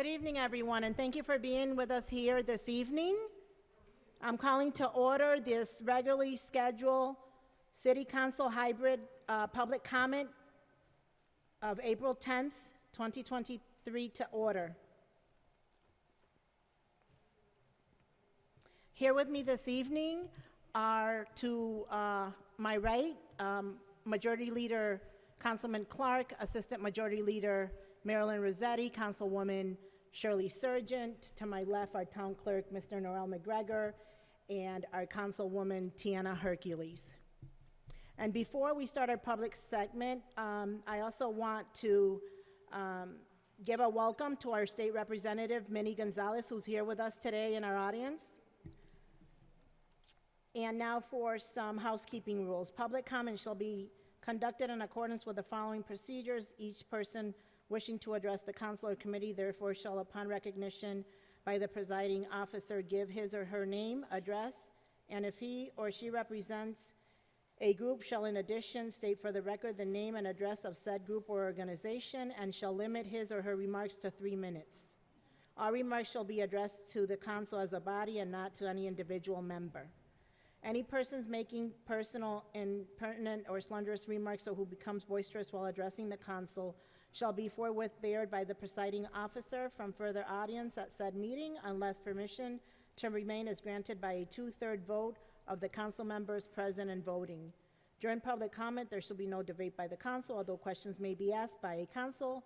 Good evening, everyone, and thank you for being with us here this evening. I'm calling to order this regularly scheduled City Council hybrid public comment of April 10th, 2023 to order. Here with me this evening are to my right, Majority Leader Councilman Clark, Assistant Majority Leader Marilyn Rossetti, Councilwoman Shirley Sargent. To my left, our Town Clerk, Mr. Noel McGregor, and our Councilwoman Tiana Hercules. And before we start our public segment, I also want to give a welcome to our State Representative, Minnie Gonzalez, who's here with us today in our audience. And now for some housekeeping rules. Public comment shall be conducted in accordance with the following procedures. Each person wishing to address the council or committee, therefore, shall, upon recognition by the presiding officer, give his or her name, address, and if he or she represents a group, shall in addition state for the record the name and address of said group or organization, and shall limit his or her remarks to 3 minutes. All remarks shall be addressed to the council as a body and not to any individual member. Any persons making personal, impertinent, or slanderous remarks or who becomes boisterous while addressing the council shall be forthwith barred by the presiding officer from further audience at said meeting unless permission to remain is granted by a 2/3 vote of the council members present and voting. During public comment, there shall be no debate by the council, although questions may be asked by a council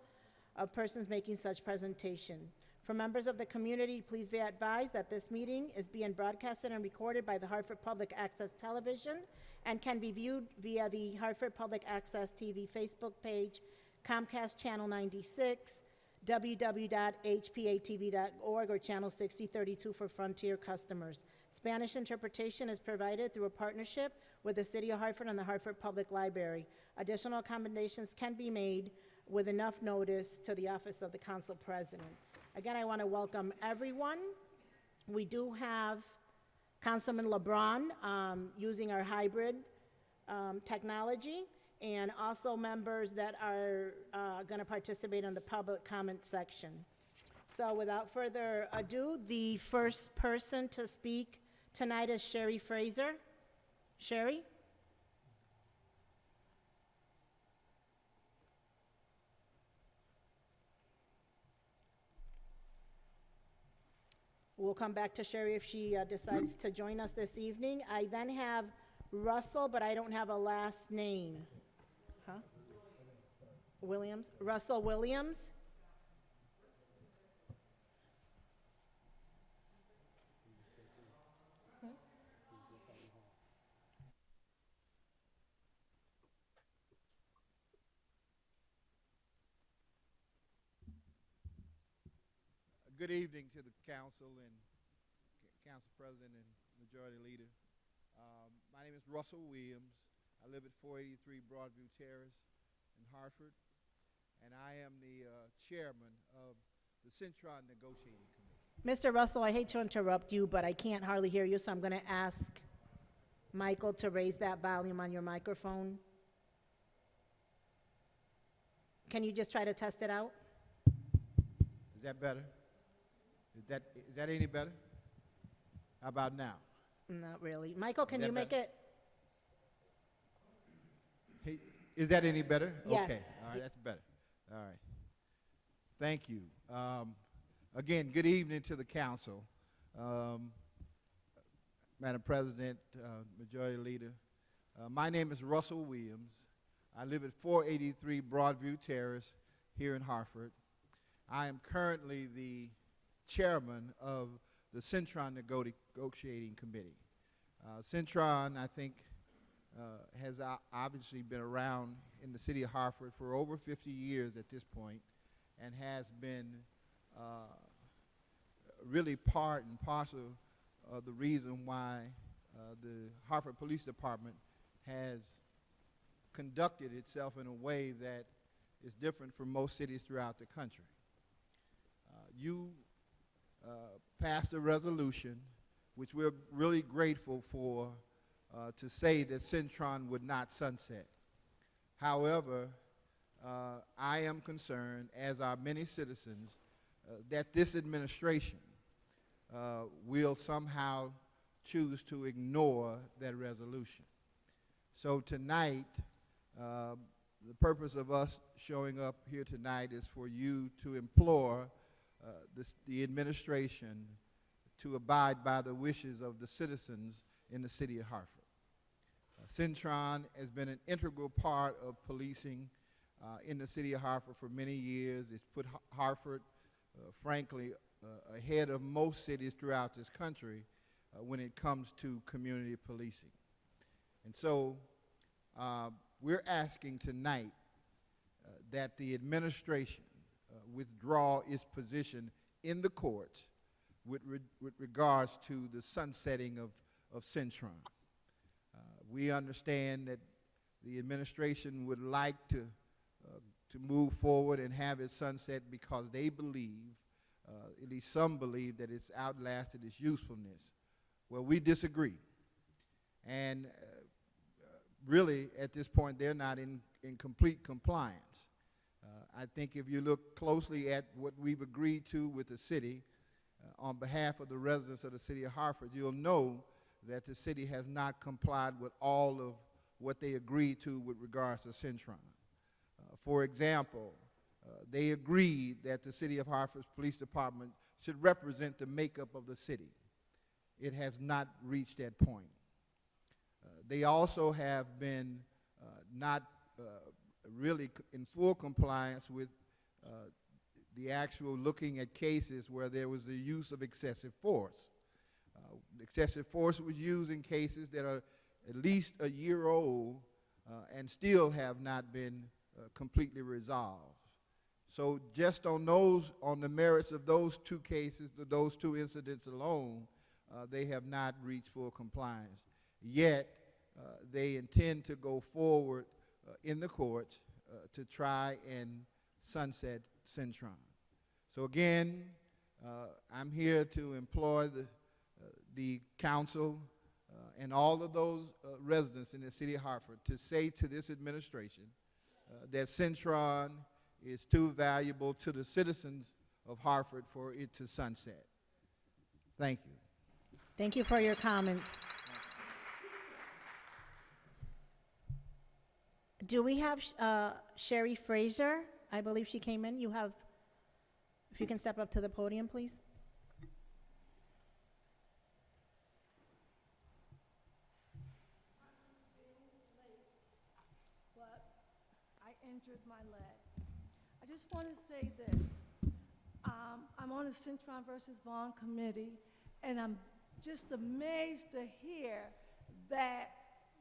of persons making such presentation. For members of the community, please be advised that this meeting is being broadcasted and recorded by the Hartford Public Access Television and can be viewed via the Hartford Public Access TV Facebook page, Comcast Channel 96, www.hpa-tv.org, or Channel 6032 for Frontier customers. Spanish interpretation is provided through a partnership with the City of Hartford and the Hartford Public Library. Additional accommodations can be made with enough notice to the Office of the Council President. Again, I want to welcome everyone. We do have Councilman LeBron using our hybrid technology, and also members that are going to participate in the public comment section. So without further ado, the first person to speak tonight is Sherry Fraser. Sherry? We'll come back to Sherry if she decides to join us this evening. I then have Russell, but I don't have a last name. Huh? Williams? Russell Williams? Good evening to the council and council president and majority leader. My name is Russell Williams. I live at 483 Broadview Terrace in Hartford, and I am the chairman of the Centron Negotiating Committee. Mr. Russell, I hate to interrupt you, but I can't hardly hear you, so I'm going to ask Michael to raise that volume on your microphone. Can you just try to test it out? Is that better? Is that any better? How about now? Not really. Michael, can you make it? Hey, is that any better? Yes. Okay. All right, that's better. All right. Thank you. Again, good evening to the council. Madam President, Majority Leader. My name is Russell Williams. I live at 483 Broadview Terrace here in Hartford. I am currently the chairman of the Centron Negotiating Committee. Centron, I think, has obviously been around in the city of Hartford for over 50 years at this point, and has been really part and parcel of the reason why the Hartford Police Department has conducted itself in a way that is different from most cities throughout the country. You passed a resolution, which we're really grateful for, to say that Centron would not sunset. However, I am concerned, as are many citizens, that this administration will somehow choose to ignore that resolution. So tonight, the purpose of us showing up here tonight is for you to implore the administration to abide by the wishes of the citizens in the city of Hartford. Centron has been an integral part of policing in the city of Hartford for many years. It's put Hartford, frankly, ahead of most cities throughout this country when it comes to community policing. And so we're asking tonight that the administration withdraw its position in the courts with regards to the sunsetting of Centron. We understand that the administration would like to move forward and have it sunset because they believe, at least some believe, that it's outlasted its usefulness. Well, we disagree. And really, at this point, they're not in complete compliance. I think if you look closely at what we've agreed to with the city on behalf of the residents of the city of Hartford, you'll know that the city has not complied with all of what they agreed to with regards to Centron. For example, they agreed that the city of Hartford's police department should represent the makeup of the city. It has not reached that point. They also have been not really in full compliance with the actual looking at cases where there was the use of excessive force. Excessive force was used in cases that are at least a year old and still have not been completely resolved. So just on the merits of those two cases, those two incidents alone, they have not reached full compliance. Yet, they intend to go forward in the courts to try and sunset Centron. So again, I'm here to employ the council and all of those residents in the city of Hartford to say to this administration that Centron is too valuable to the citizens of Hartford for it to sunset. Thank you. Thank you for your comments. Do we have Sherry Fraser? I believe she came in. If you can step up to the podium, please. But I injured my leg. I just want to say this. I'm on the Centron versus Vaughn committee, and I'm just amazed to hear that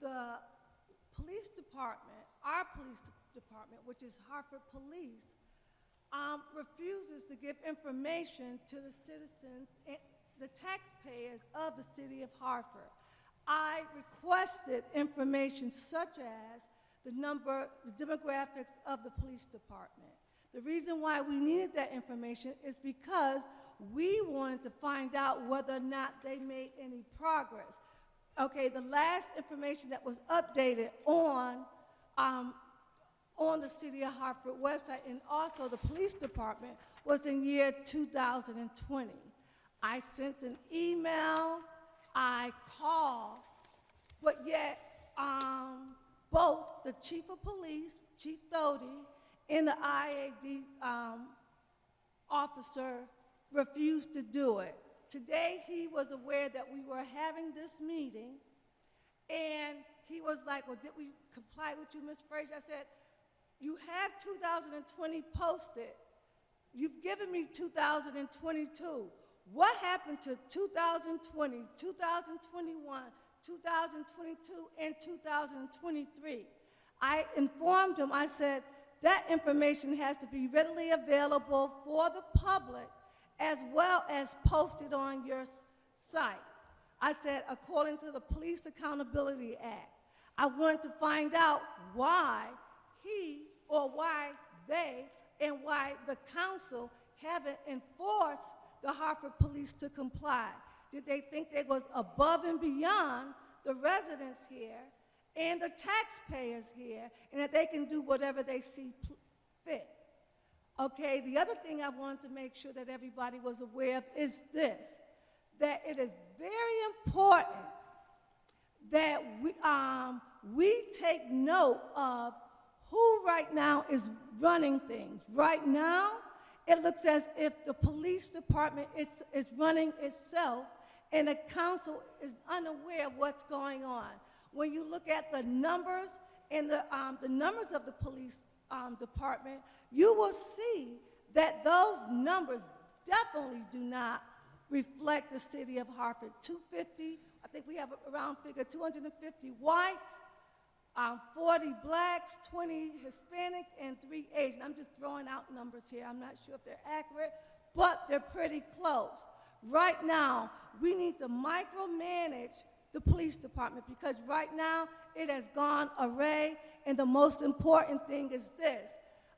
the police department, our police department, which is Hartford Police, refuses to give information to the citizens, the taxpayers of the city of Hartford. I requested information such as the demographics of the police department. The reason why we needed that information is because we wanted to find out whether or not they made any progress. Okay, the last information that was updated on the City of Hartford website and also the police department was in year 2020. I sent an email, I called, but yet both the chief of police, Chief Doty, and the IAD officer refused to do it. Today, he was aware that we were having this meeting, and he was like, well, did we comply with you, Ms. Frazier? I said, you have 2020 posted. You've given me 2022. What happened to 2020, 2021, 2022, and 2023? I informed him, I said, that information has to be readily available for the public as well as posted on your site. I said, according to the Police Accountability Act, I wanted to find out why he or why they and why the council haven't enforced the Hartford Police to comply. Did they think they was above and beyond the residents here and the taxpayers here, and that they can do whatever they see fit? Okay, the other thing I wanted to make sure that everybody was aware of is this, that it is very important that we take note of who right now is running things. Right now, it looks as if the police department is running itself, and the council is unaware of what's going on. When you look at the numbers and the numbers of the police department, you will see that those numbers definitely do not reflect the city of Hartford. 250, I think we have around figure 250 whites, 40 blacks, 20 Hispanic, and 3 Asian. I'm just throwing out numbers here. I'm not sure if they're accurate, but they're pretty close. Right now, we need to micromanage the police department because right now it has gone array, and the most important thing is this.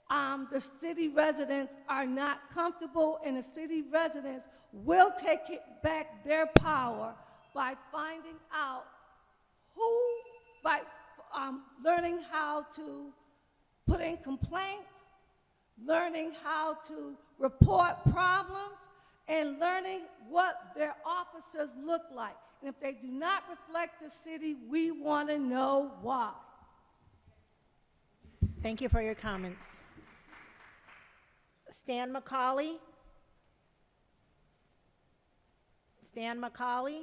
The city residents are not comfortable, and the city residents will take back their power by finding out by learning how to put in complaints, learning how to report problems, and learning what their officers look like. And if they do not reflect the city, we want to know why. Thank you for your comments. Stan McCauley? Stan McCauley?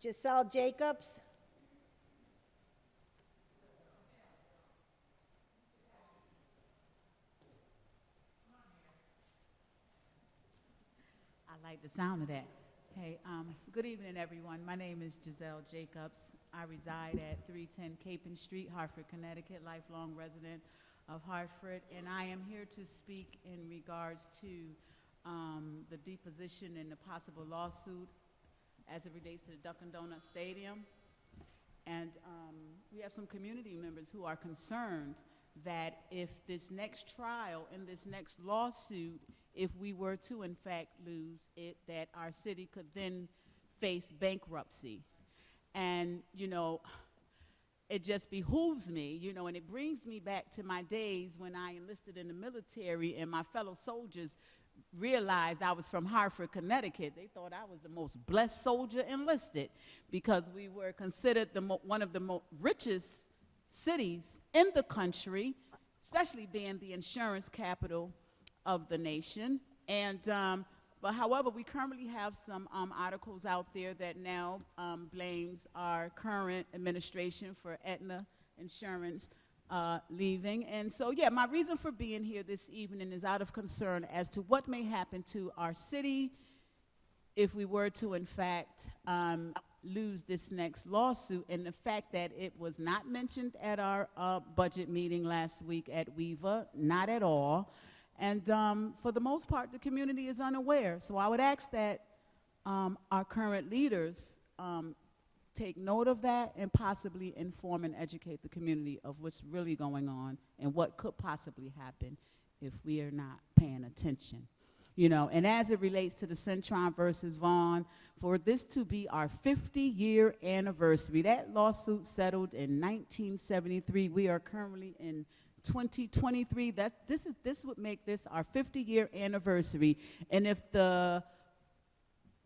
Giselle Jacobs? I like the sound of that. Hey, good evening, everyone. My name is Giselle Jacobs. I reside at 310 Capon Street, Hartford, Connecticut, lifelong resident of Hartford, and I am here to speak in regards to the deposition and the possible lawsuit as it relates to the Dunkin' Donuts Stadium. And we have some community members who are concerned that if this next trial and this next lawsuit, if we were to in fact lose it, that our city could then face bankruptcy. And, you know, it just behooves me, you know, and it brings me back to my days when I enlisted in the military and my fellow soldiers realized I was from Hartford, Connecticut. They thought I was the most blessed soldier enlisted because we were considered one of the richest cities in the country, especially being the insurance capital of the nation. And but however, we currently have some articles out there that now blames our current administration for Aetna Insurance leaving. And so, yeah, my reason for being here this evening is out of concern as to what may happen to our city if we were to, in fact, lose this next lawsuit, and the fact that it was not mentioned at our budget meeting last week at WEVA, not at all. And for the most part, the community is unaware. So I would ask that our current leaders take note of that and possibly inform and educate the community of what's really going on and what could possibly happen if we are not paying attention. You know, and as it relates to the Centron versus Vaughn, for this to be our 50-year anniversary, that lawsuit settled in 1973. We are currently in 2023. This would make this our 50-year anniversary. And if the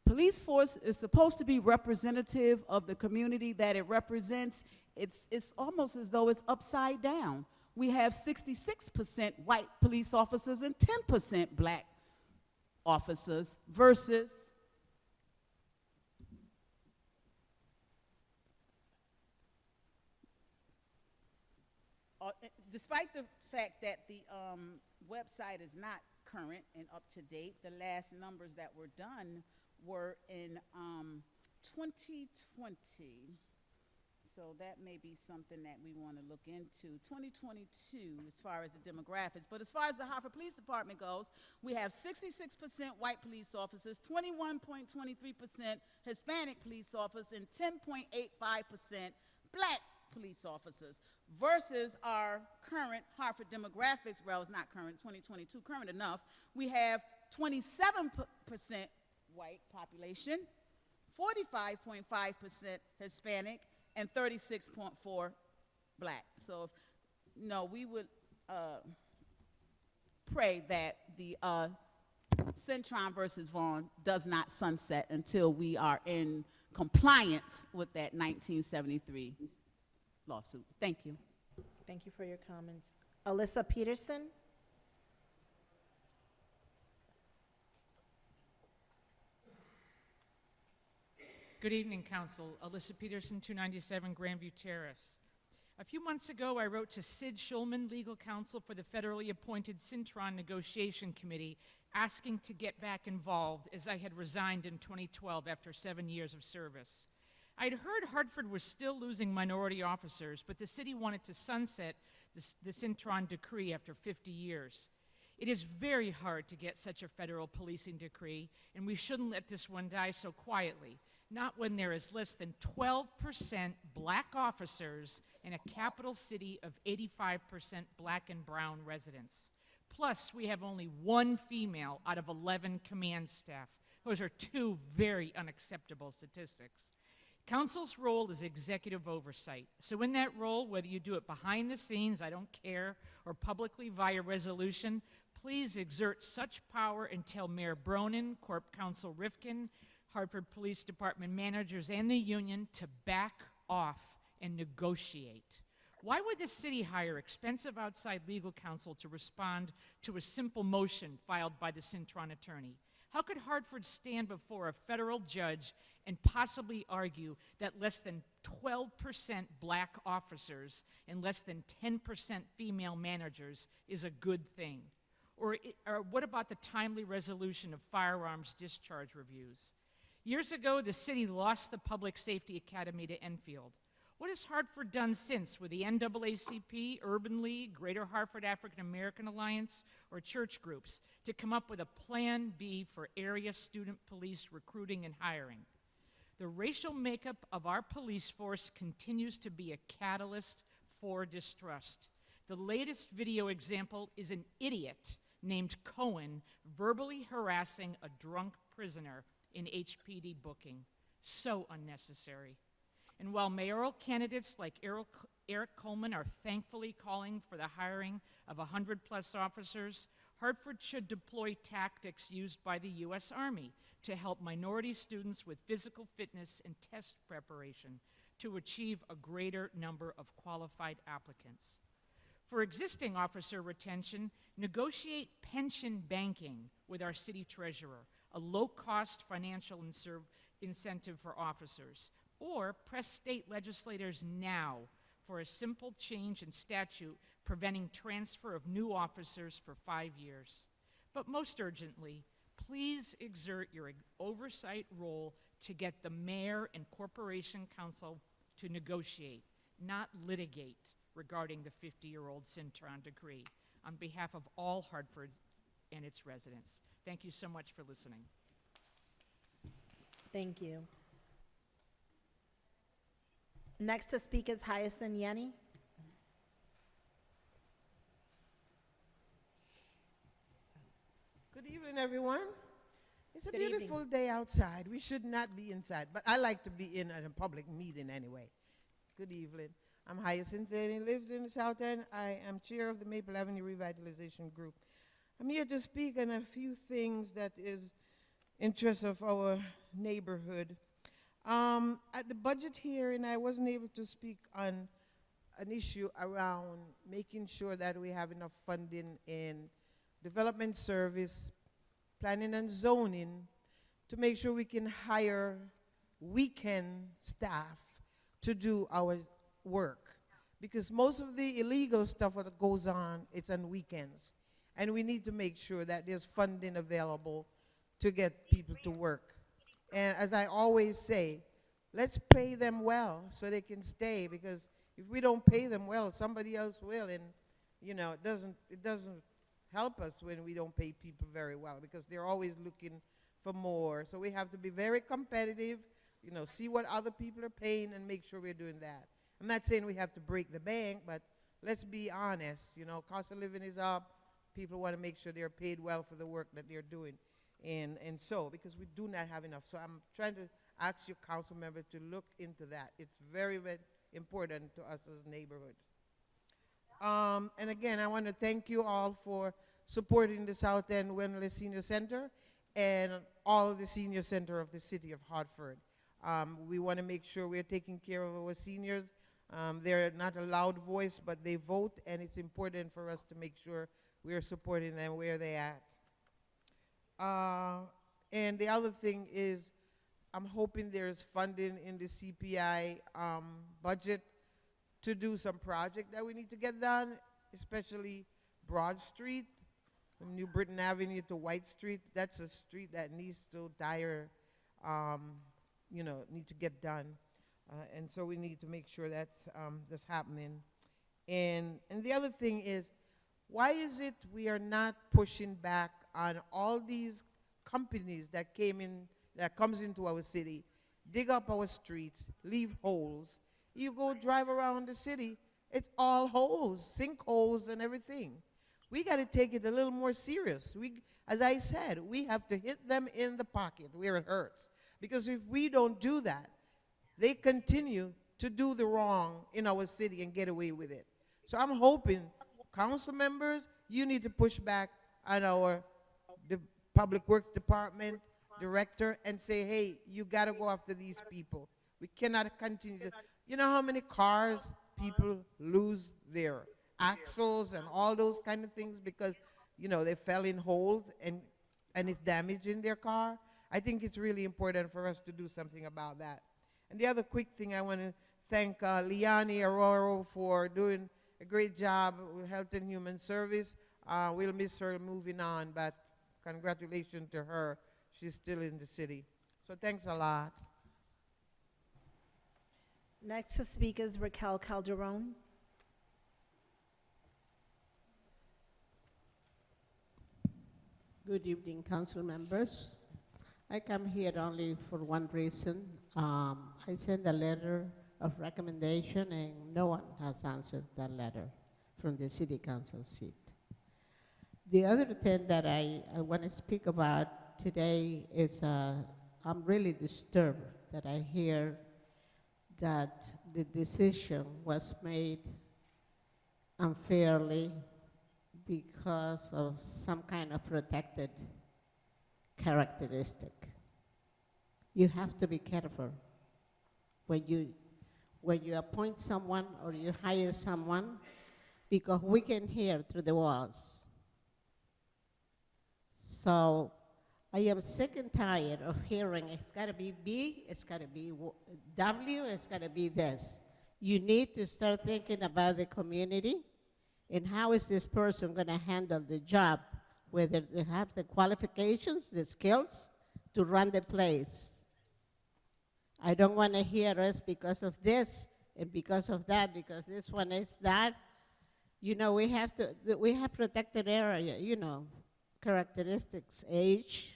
police force is supposed to be representative of the community that it represents, it's almost as though it's upside down. We have 66% white police officers and 10% black officers versus despite the fact that the website is not current and up to date, the last numbers that were done were in 2020. So that may be something that we want to look into. 2022 as far as the demographics. But as far as the Hartford Police Department goes, we have 66% white police officers, 21.23% Hispanic police officers, and 10.85% black police officers versus our current Hartford demographics, well, it's not current, 2022, current enough. We have 27% white population, 45.5% Hispanic, and 36.4 black. So No, we would pray that the Centron versus Vaughn does not sunset until we are in compliance with that 1973 lawsuit. Thank you. Thank you for your comments. Alyssa Peterson? Good evening, Council. Alyssa Peterson, 297 Grandview Terrace. A few months ago, I wrote to Sid Schulman, legal counsel for the federally appointed Cintron Negotiation Committee, asking to get back involved as I had resigned in 2012 after 7 years of service. I'd heard Hartford was still losing minority officers, but the city wanted to sunset the Cintron decree after 50 years. It is very hard to get such a federal policing decree, and we shouldn't let this one die so quietly. Not when there is less than 12% black officers in a capital city of 85% black and brown residents. Plus, we have only 1 female out of 11 command staff. Those are 2 very unacceptable statistics. Council's role is executive oversight. So in that role, whether you do it behind the scenes, I don't care, or publicly via resolution, please exert such power and tell Mayor Bronin, Corp Counsel Rifkin, Hartford Police Department managers, and the union to back off and negotiate. Why would the city hire expensive outside legal counsel to respond to a simple motion filed by the Cintron attorney? How could Hartford stand before a federal judge and possibly argue that less than 12% black officers and less than 10% female managers is a good thing? Or what about the timely resolution of firearms discharge reviews? Years ago, the city lost the Public Safety Academy to Enfield. What has Hartford done since with the NAACP, Urban League, Greater Hartford African American Alliance, or church groups to come up with a Plan B for area student police recruiting and hiring? The racial makeup of our police force continues to be a catalyst for distrust. The latest video example is an idiot named Cohen verbally harassing a drunk prisoner in HPD booking. So unnecessary. And while mayoral candidates like Eric Coleman are thankfully calling for the hiring of 100+ officers, Hartford should deploy tactics used by the U.S. Army to help minority students with physical fitness and test preparation to achieve a greater number of qualified applicants. For existing officer retention, negotiate pension banking with our city treasurer, a low-cost financial incentive for officers, or press state legislators now for a simple change in statute preventing transfer of new officers for 5 years. But most urgently, please exert your oversight role to get the mayor and corporation council to negotiate, not litigate, regarding the 50-year-old Cintron decree on behalf of all Hartford and its residents. Thank you so much for listening. Thank you. Next to speak is Hyacinth Yenny. Good evening, everyone. It's a Good evening. beautiful day outside. We should not be inside, but I like to be in a public meeting anyway. Good evening. I'm Hyacinth Yenny, lives in the South End. I am chair of the Maple Avenue Revitalization Group. I'm here to speak on a few things that is interest of our neighborhood. At the budget hearing, I wasn't able to speak on an issue around making sure that we have enough funding in development service, planning and zoning, to make sure we can hire weekend staff to do our work. Because most of the illegal stuff that goes on, it's on weekends. And we need to make sure that there's funding available to get people to work. And as I always say, let's pay them well so they can stay, because if we don't pay them well, somebody else will, and you know, it doesn't help us when we don't pay people very well, because they're always looking for more. So we have to be very competitive, you know, see what other people are paying and make sure we're doing that. I'm not saying we have to break the bank, but let's be honest, you know, cost of living is up. People want to make sure they're paid well for the work that they're doing. And so, because we do not have enough. So I'm trying to ask your council member to look into that. It's very, very important to us as a neighborhood. And again, I want to thank you all for supporting the South End Wellness Senior Center and all of the senior center of the city of Hartford. We want to make sure we're taking care of our seniors. They're not a loud voice, but they vote, and it's important for us to make sure we're supporting them where they're at. And the other thing is, I'm hoping there's funding in the CPI budget to do some project that we need to get done, especially Broad Street, from New Britain Avenue to White Street. That's a street that needs to need to get done. And so we need to make sure that's happening. And the other thing is, why is it we are not pushing back on all these companies that comes into our city, dig up our streets, leave holes? You go drive around the city, it's all holes, sinkholes and everything. We got to take it a little more serious. As I said, we have to hit them in the pocket where it hurts. Because if we don't do that, they continue to do the wrong in our city and get away with it. So I'm hoping, council members, you need to push back on the Public Works Department director and say, hey, you got to go after these people. We cannot continue to, you know how many cars people lose their axles and all those kind of things because, they fell in holes and it's damaging their car? I think it's really important for us to do something about that. And the other quick thing, I want to thank Liani Aroro for doing a great job with Health and Human Service. We'll miss her moving on, but congratulations to her. She's still in the city. So thanks a lot. Next to speak is Raquel Calderon. Good evening, council members. I come here only for one reason. I sent a letter of recommendation and no one has answered that letter from the city council seat. The other thing that I want to speak about today is I'm really disturbed that I hear that the decision was made unfairly because of some kind of protected characteristic. You have to be careful when you appoint someone or you hire someone, because we can hear through the walls. So I am sick and tired of hearing it's got to be B, it's got to be W, it's got to be this. You need to start thinking about the community and how is this person going to handle the job, whether they have the qualifications, the skills to run the place. I don't want to hear us because of this and because of that, because this one is that. We have protected area, characteristics, age,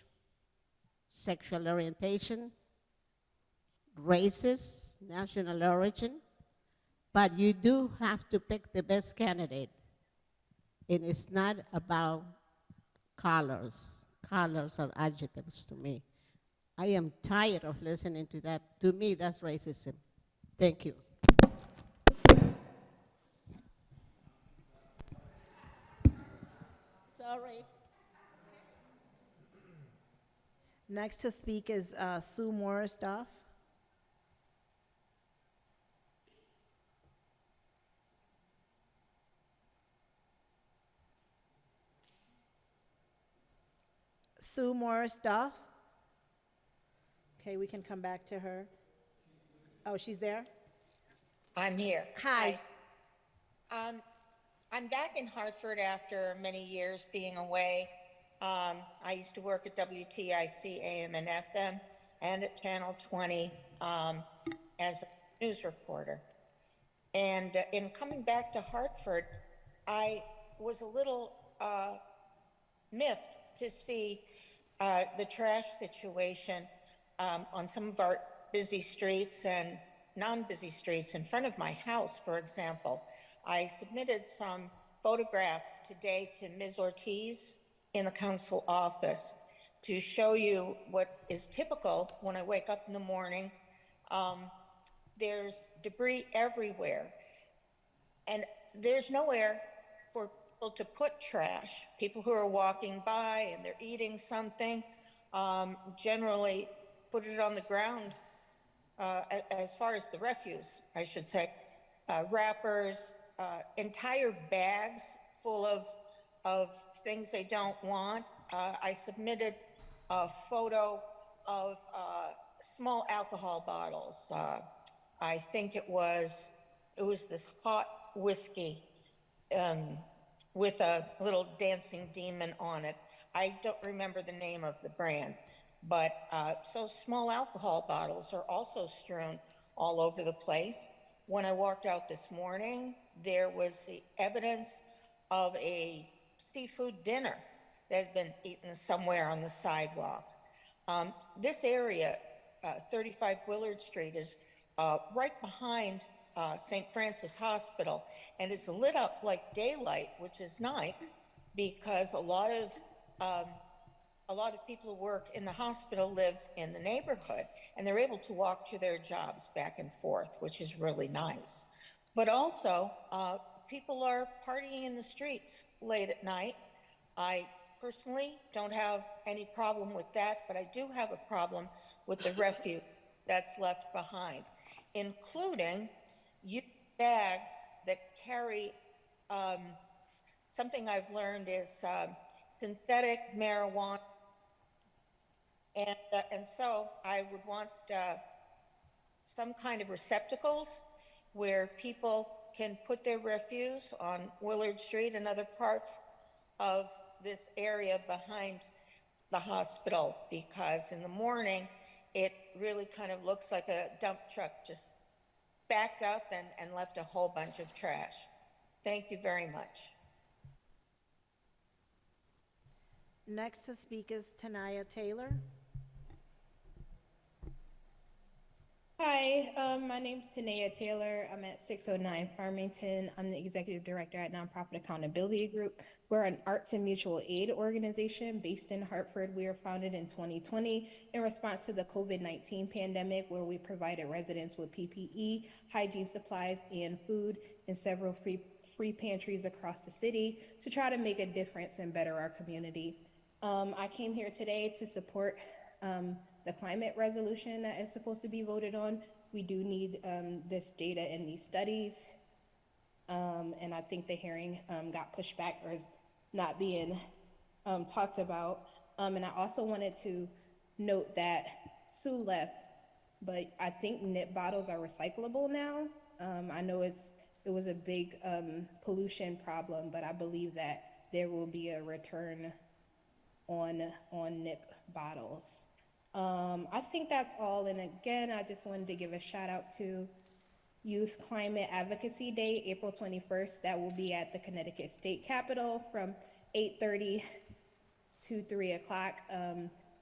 sexual orientation, races, national origin, but you do have to pick the best candidate. And it's not about colors. Colors are adjectives to me. I am tired of listening to that. To me, that's racism. Thank you. Sorry. Next to speak is Sue Morris-Doff. Sue Morris-Doff. Okay, we can come back to her. Oh, she's there? I'm here. Hi. I'm back in Hartford after many years being away. I used to work at WTIC AM and FM and at Channel 20 as a news reporter. And in coming back to Hartford, I was a little miffed to see the trash situation on some of our busy streets and non-busy streets. In front of my house, for example, I submitted some photographs today to Ms. Ortiz in the council office to show you what is typical when I wake up in the morning. There's debris everywhere. And there's nowhere for people to put trash. People who are walking by and they're eating something generally put it on the ground. As far as the refuse, I should say, wrappers, entire bags full of things they don't want. I submitted a photo of small alcohol bottles. I think it was this hot whiskey with a little dancing demon on it. I don't remember the name of the brand, but so small alcohol bottles are also strewn all over the place. When I walked out this morning, there was the evidence of a seafood dinner that had been eaten somewhere on the sidewalk. This area, 35 Willard Street, is right behind St. Francis Hospital, and it's lit up like daylight, which is nice because a lot of people who work in the hospital live in the neighborhood, and they're able to walk to their jobs back and forth, which is really nice. But also, people are partying in the streets late at night. I personally don't have any problem with that, but I do have a problem with the refuse that's left behind, including used bags that carry something I've learned is synthetic marijuana. And so I would want some kind of receptacles where people can put their refuse on Willard Street and other parts of this area behind the hospital, because in the morning it really kind of looks like a dump truck just backed up and left a whole bunch of trash. Thank you very much. Next to speak is Tanaya Taylor. Hi, my name's Tanaya Taylor. I'm at 609 Farmington. I'm the executive director at Nonprofit Accountability Group. We're an arts and mutual aid organization based in Hartford. We were founded in 2020 in response to the COVID-19 pandemic, where we provided residents with PPE, hygiene supplies, and food in several free pantries across the city to try to make a difference and better our community. I came here today to support the climate resolution that is supposed to be voted on. We do need this data and these studies. And I think the hearing got pushed back or is not being talked about. And I also wanted to note that Sue left, but I think nip bottles are recyclable now. I know it was a big pollution problem, but I believe that there will be a return on nip bottles. I think that's all. And again, I just wanted to give a shout out to Youth Climate Advocacy Day, April 21st. That will be at the Connecticut State Capitol from 8:30 to 3 o'clock.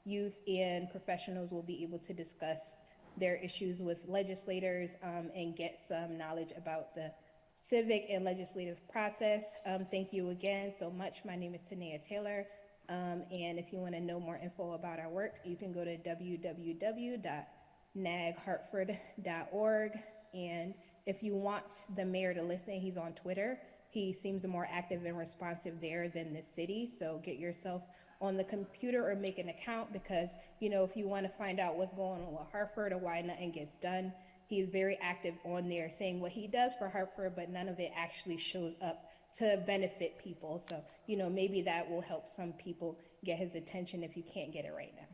Youth and professionals will be able to discuss their issues with legislators and get some knowledge about the civic and legislative process. Thank you again so much. My name is Tanaya Taylor. And if you want to know more info about our work, you can go to www.naghartford.org. And if you want the mayor to listen, he's on Twitter. He seems more active and responsive there than the city. So get yourself on the computer or make an account, because, you know, if you want to find out what's going on with Hartford or why nothing gets done, he's very active on there saying what he does for Hartford, but none of it actually shows up to benefit people. So, you know, maybe that will help some people get his attention if you can't get it right now.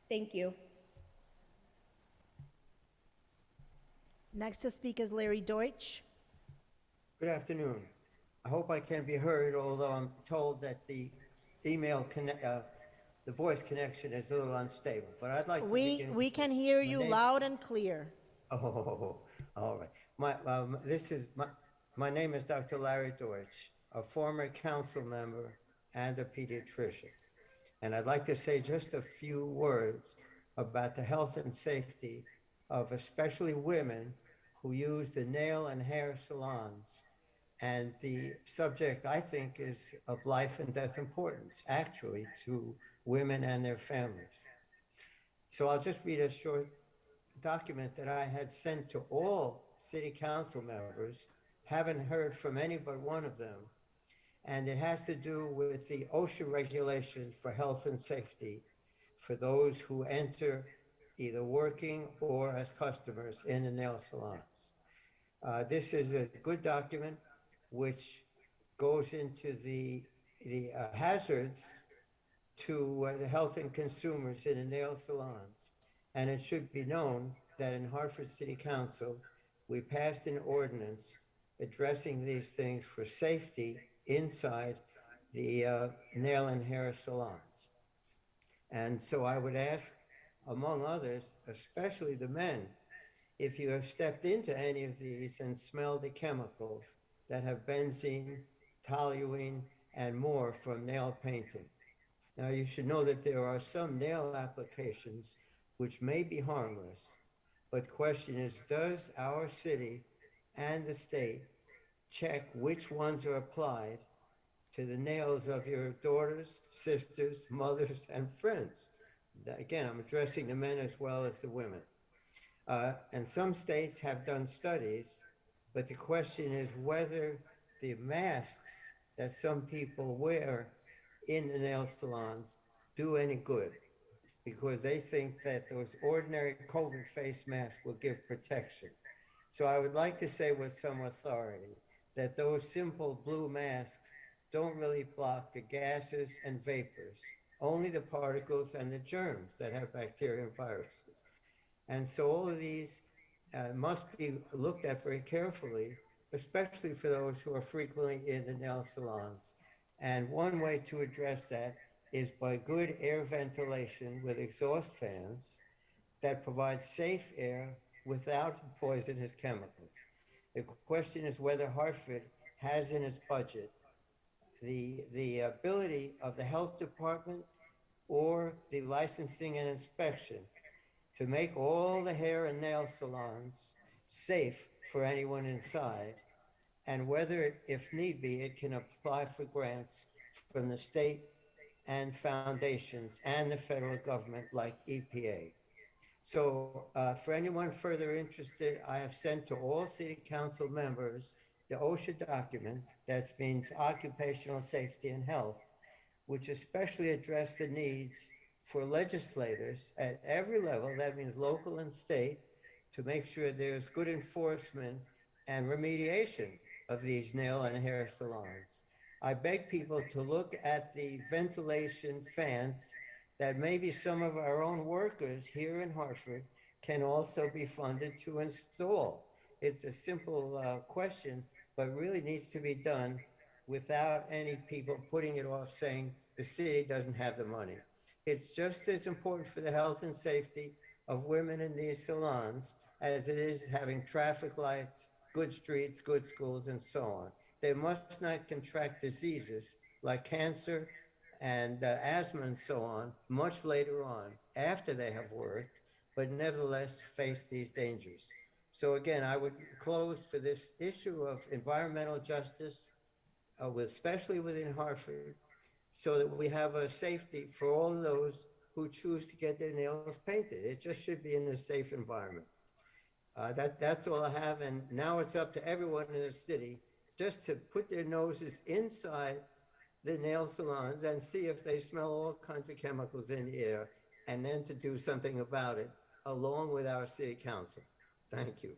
Thank you. Next to speak is Larry Deutsch. Good afternoon. I hope I can be heard, although I'm told that the the voice connection is a little unstable. But I'd like to begin. We can hear you loud and clear. Oh, all right. My name is Dr. Larry Deutsch, a former council member and a pediatrician. And I'd like to say just a few words about the health and safety of especially women who use the nail and hair salons. And the subject, I think, is of life and death importance, actually, to women and their families. So I'll just read a short document that I had sent to all city council members haven't heard from any but one of them, and it has to do with the OSHA regulations for health and safety for those who enter either working or as customers in the nail salons. This is a good document which goes into the hazards to the health and consumers in the nail salons. And it should be known that in Hartford City Council, we passed an ordinance addressing these things for safety inside the nail and hair salons. And so I would ask, among others, especially the men, if you have stepped into any of these and smelled the chemicals that have benzene, toluene, and more from nail painting. Now, you should know that there are some nail applications which may be harmless, but question is, does our city and the state check which ones are applied to the nails of your daughters, sisters, mothers, and friends? Again, I'm addressing the men as well as the women. And some states have done studies, but the question is whether the masks that some people wear in the nail salons do any good, because they think that those ordinary COVID face masks will give protection. So I would like to say with some authority that those simple blue masks don't really block the gases and vapors, only the particles and the germs that have bacteria and viruses. And so all of these must be looked at very carefully, especially for those who are frequently in the nail salons. And one way to address that is by good air ventilation with exhaust fans that provide safe air without poisonous chemicals. The question is whether Hartford has in its budget the ability of the health department or the licensing and inspection to make all the hair and nail salons safe for anyone inside, and whether, if need be, it can apply for grants from the state and foundations and the federal government like EPA. So for anyone further interested, I have sent to all city council members the OSHA document that means occupational safety and health, which especially address the needs for legislators at every level, that means local and state, to make sure there's good enforcement and remediation of these nail and hair salons. I beg people to look at the ventilation fans that maybe some of our own workers here in Hartford can also be funded to install. It's a simple question, but really needs to be done without any people putting it off saying the city doesn't have the money. It's just as important for the health and safety of women in these salons as it is having traffic lights, good streets, good schools, and so on. They must not contract diseases like cancer and asthma and so on much later on after they have worked, but nevertheless face these dangers. So again, I would close for this issue of environmental justice, especially within Hartford, so that we have a safety for all those who choose to get their nails painted. It just should be in a safe environment. That's all I have, and now it's up to everyone in the city just to put their noses inside the nail salons and see if they smell all kinds of chemicals in the air, and then to do something about it, along with our city council. Thank you.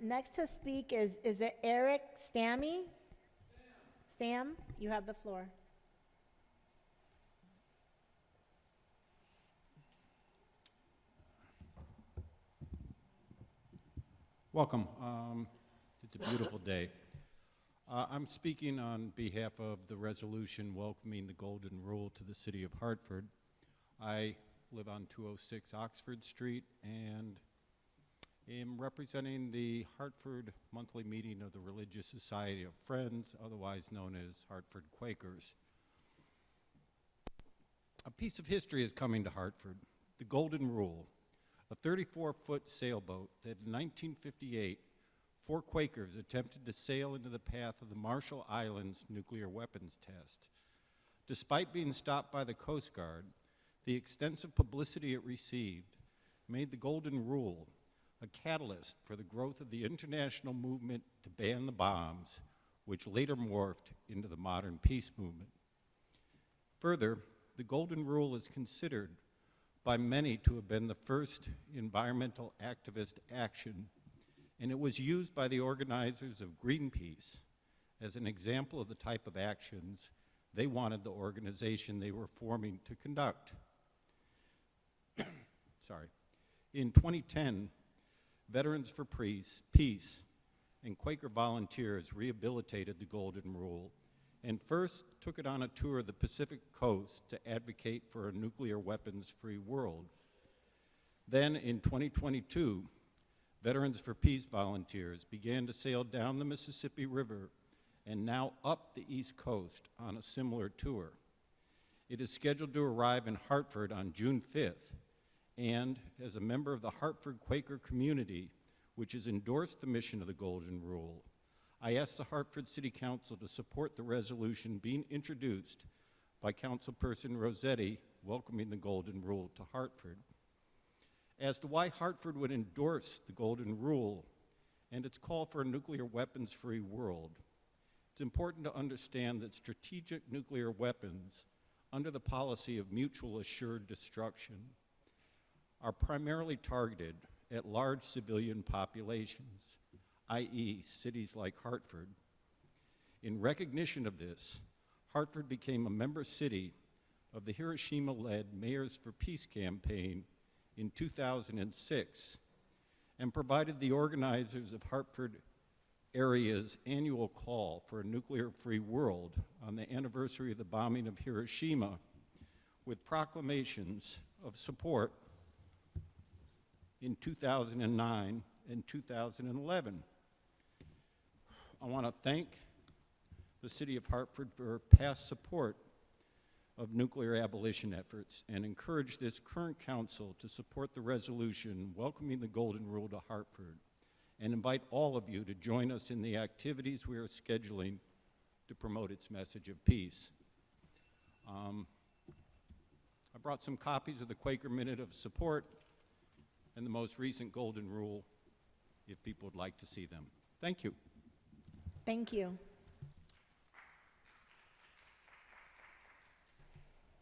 Next to speak is it Eric Stammy? Stam, you have the floor. Welcome. It's a beautiful day. I'm speaking on behalf of the resolution welcoming the Golden Rule to the city of Hartford. I live on 206 Oxford Street and am representing the Hartford monthly meeting of the Religious Society of Friends, otherwise known as Hartford Quakers. A piece of history is coming to Hartford, the Golden Rule, a 34-foot sailboat that in 1958, 4 Quakers attempted to sail into the path of the Marshall Islands nuclear weapons test. Despite being stopped by the Coast Guard, The extensive publicity it received made the Golden Rule a catalyst for the growth of the international movement to ban the bombs, which later morphed into the modern peace movement. Further, the Golden Rule is considered by many to have been the first environmental activist action, and it was used by the organizers of Greenpeace as an example of the type of actions they wanted the organization they were forming to conduct. Sorry. In 2010, Veterans for Peace and Quaker volunteers rehabilitated the Golden Rule and first took it on a tour of the Pacific Coast to advocate for a nuclear weapons-free world. Then in 2022, Veterans for Peace volunteers began to sail down the Mississippi River and now up the East Coast on a similar tour. It is scheduled to arrive in Hartford on June 5th, and as a member of the Hartford Quaker community, which has endorsed the mission of the Golden Rule, I ask the Hartford City Council to support the resolution being introduced by Councilperson Rossetti welcoming the Golden Rule to Hartford. As to why Hartford would endorse the Golden Rule and its call for a nuclear weapons-free world, it's important to understand that strategic nuclear weapons, under the policy of mutual assured destruction, are primarily targeted at large civilian populations, i.e. cities like Hartford. In recognition of this, Hartford became a member city of the Hiroshima-led Mayors for Peace campaign in 2006 and provided the organizers of Hartford area's annual call for a nuclear-free world on the anniversary of the bombing of Hiroshima with proclamations of support in 2009 and 2011. I want to thank the City of Hartford for past support of nuclear abolition efforts and encourage this current council to support the resolution welcoming the Golden Rule to Hartford and invite all of you to join us in the activities we are scheduling to promote its message of peace. I brought some copies of the Quaker Minute of Support and the most recent Golden Rule, if people would like to see them. Thank you. Thank you.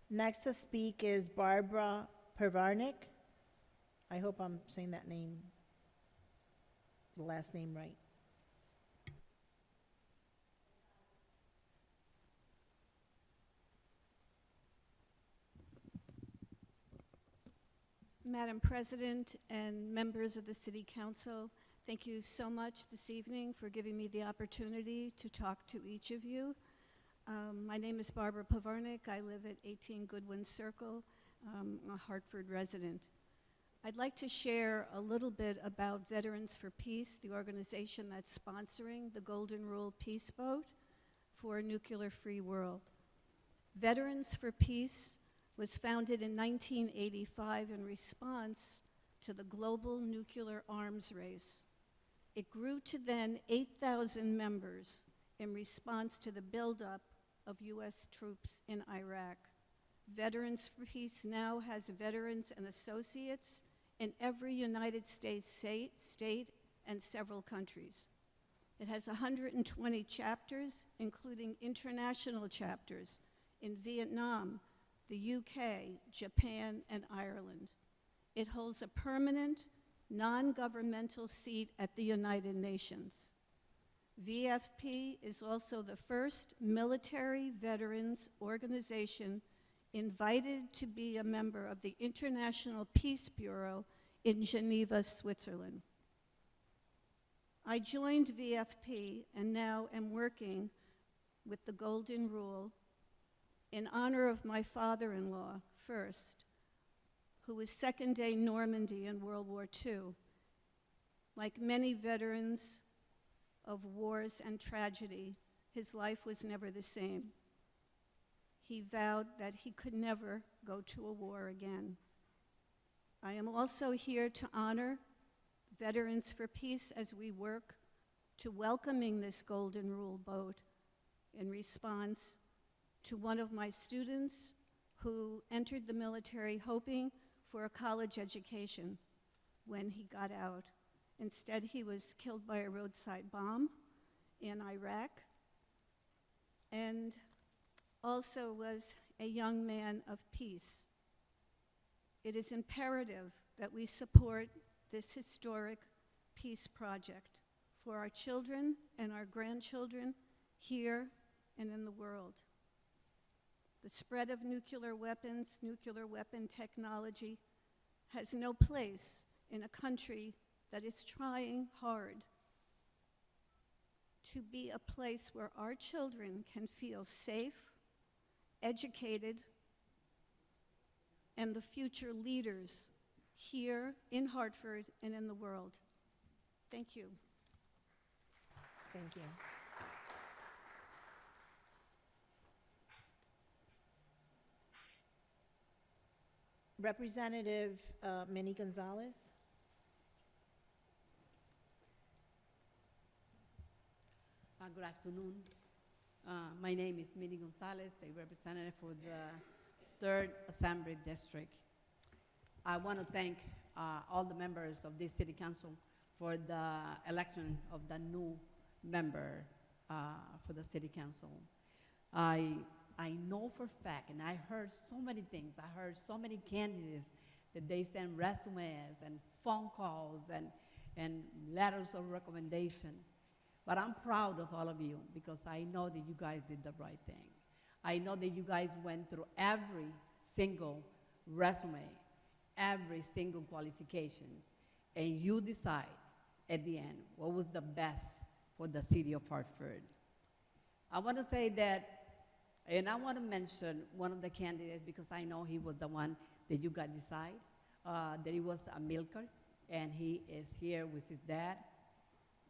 Next to speak is Barbara Pervarnik. I hope I'm saying that name, the last name right. Madam President and members of the City Council, thank you so much this evening for giving me the opportunity to talk to each of you. My name is Barbara Pavarnik. I live at 18 Goodwin Circle. I'm a Hartford resident. I'd like to share a little bit about Veterans for Peace, the organization that's sponsoring the Golden Rule Peace Boat for a nuclear-free world. Veterans for Peace was founded in 1985 in response to the global nuclear arms race. It grew to then 8,000 members in response to the buildup of U.S. troops in Iraq. Veterans for Peace now has veterans and associates in every United States state and several countries. It has 120 chapters, including international chapters in Vietnam, the UK, Japan, and Ireland. It holds a permanent, non-governmental seat at the United Nations. VFP is also the first military veterans organization invited to be a member of the International Peace Bureau in Geneva, Switzerland. I joined VFP and now am working with the Golden Rule in honor of my father-in-law, first, who was second-day Normandy in World War II. Like many veterans of wars and tragedy, his life was never the same. He vowed that he could never go to a war again. I am also here to honor Veterans for Peace as we work to welcoming this Golden Rule boat in response to one of my students who entered the military hoping for a college education when he got out. Instead, he was killed by a roadside bomb in Iraq, and also was a young man of peace. It is imperative that we support this historic peace project for our children and our grandchildren here and in the world. The spread of nuclear weapons, nuclear weapon technology, has no place in a country that is trying hard to be a place where our children can feel safe, educated, and the future leaders here in Hartford and in the world. Thank you. Thank you. Representative Minnie Gonzalez. Good afternoon. My name is Minnie Gonzalez, the representative for the 3rd Assembly District. I want to thank all the members of this City Council for the election of the new member for the City Council. I know for a fact, and I heard so many things. I heard so many candidates that they send resumes and phone calls and letters of recommendation. But I'm proud of all of you because I know that you guys did the right thing. I know that you guys went through every single resume, every single qualifications, and you decide at the end what was the best for the city of Hartford. I want to say that, and I want to mention one of the candidates because I know he was the one that you got decide, that he was Amilcar, and he is here with his dad.